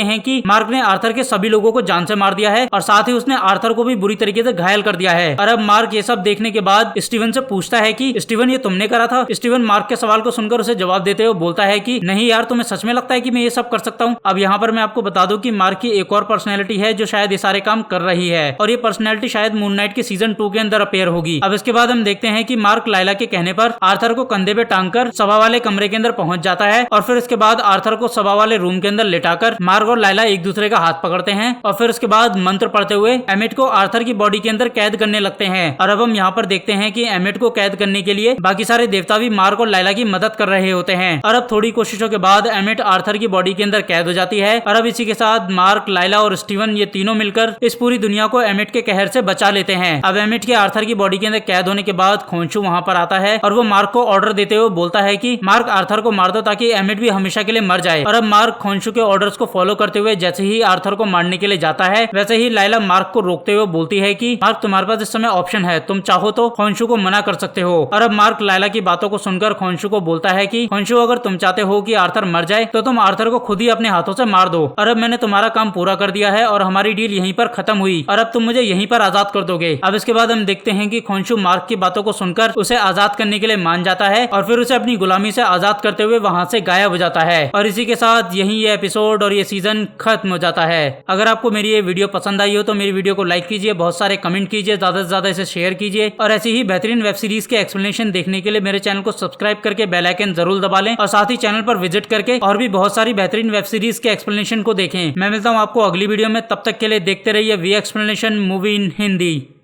हैं कि मार्क ने आर्थर के सभी लोगों को जान से मार दिया है और साथ ही उसने आर्थर को भी बुरी तरीके से घायल कर दिया है। और अब मार्क ये सब देखने के बाद स्टीवन से पूछता है कि स्टीवन, ये तुमने करा था? स्टीवन मार्क के सवाल को सुनकर उसे जवाब देते हुए बोलता है कि नहीं यार, तुम्हें सच में लगता है कि मैं ये सब कर सकता हूँ? अब यहाँ पर मैं आपको बता दूं कि मार्क की एक और पर्सनैलिटी है जो शायद ये सारे काम कर रही है और ये पर्सनैलिटी शायद मून नाइट के सीजन 2 के अंदर अपेयर होगी। अब इसके बाद हम देखते हैं कि मार्क लायला के कहने पर आर्थर को कंधे पे टांग कर सभा वाले कमरे के अंदर पहुंच जाता है और फिर इसके बाद आर्थर को सभा वाले रूम के अंदर लेटाकर मार्क और लायला एक दूसरे का हाथ पकड़ते हैं और फिर उसके बाद मंत्र पढ़ते हुए एमिट को आर्थर की बॉडी के अंदर कैद करने लगते हैं। और अब हम यहाँ पर देखते हैं कि एमिट को कैद करने के लिए बाकी सारे देवता भी मार्क और लायला की मदद कर रहे होते हैं। और अब थोड़ी कोशिशों के बाद एमिट आर्थर की बॉडी के अंदर कैद हो जाती है और अब इसी के साथ मार्क, लायला और स्टीवन ये तीनों मिलकर इस पूरी दुनिया को एमिट के कहर से बचा लेते हैं। अब एमिट के आर्थर की बॉडी के अंदर कैद होने के बाद खोंशू वहां पर आता है और वो मार्क को ऑर्डर देते हुए बोलता है कि मार्क आर्थर को मार दो ताकि एमिट भी हमेशा के लिए मर जाए। और अब मार्क खोंशू के ऑर्डर्स को फॉलो करते हुए जैसे ही आर्थर को मारने के लिए जाता है वैसे ही लायला मार्क को रोकते हुए बोलती है कि मार्क, तुम्हारे पास इस समय ऑप्शन है, तुम चाहो तो खोंशू को मना कर सकते हो। और अब मार्क लायला की बातों को सुनकर खोंशू को बोलता है कि खोंशू, अगर तुम चाहते हो कि आर्थर मर जाए तो तुम आर्थर को खुद ही अपने हाथों से मार दो। और अब मैंने तुम्हारा काम पूरा कर दिया है और हमारी डील यहीं पर खत्म हुई और अब तुम मुझे यहीं पर आजाद कर दोगे। अब इसके बाद हम देखते हैं कि खोंशू मार्क की बातों को सुनकर उसे आजाद करने के लिए मान जाता है और फिर उसे अपनी गुलामी से आजाद करते हुए वहां से गायब हो जाता है। और इसी के साथ यही ये एपिसोड और ये सीजन खत्म हो जाता है। अगर आपको मेरी ये वीडियो पसंद आई हो तो मेरी वीडियो को लाइक कीजिए, बहुत सारे कमेंट कीजिए, ज्यादा से ज्यादा इसे शेयर कीजिए और ऐसी ही बेहतरीन वेब सीरीज के एक्सप्लेनेशन देखने के लिए मेरे चैनल को सब्सक्राइब करके बेल आइकन जरूर दबा लें और साथ ही चैनल पर विजिट करके और भी बहुत सारी बेहतरीन वेब सीरीज के एक्सप्लेनेशन को देखें। मैं मिलता हूँ आपको अगली वीडियो में, तब तक के लिए देखते रहिए we explanation movie in Hindi.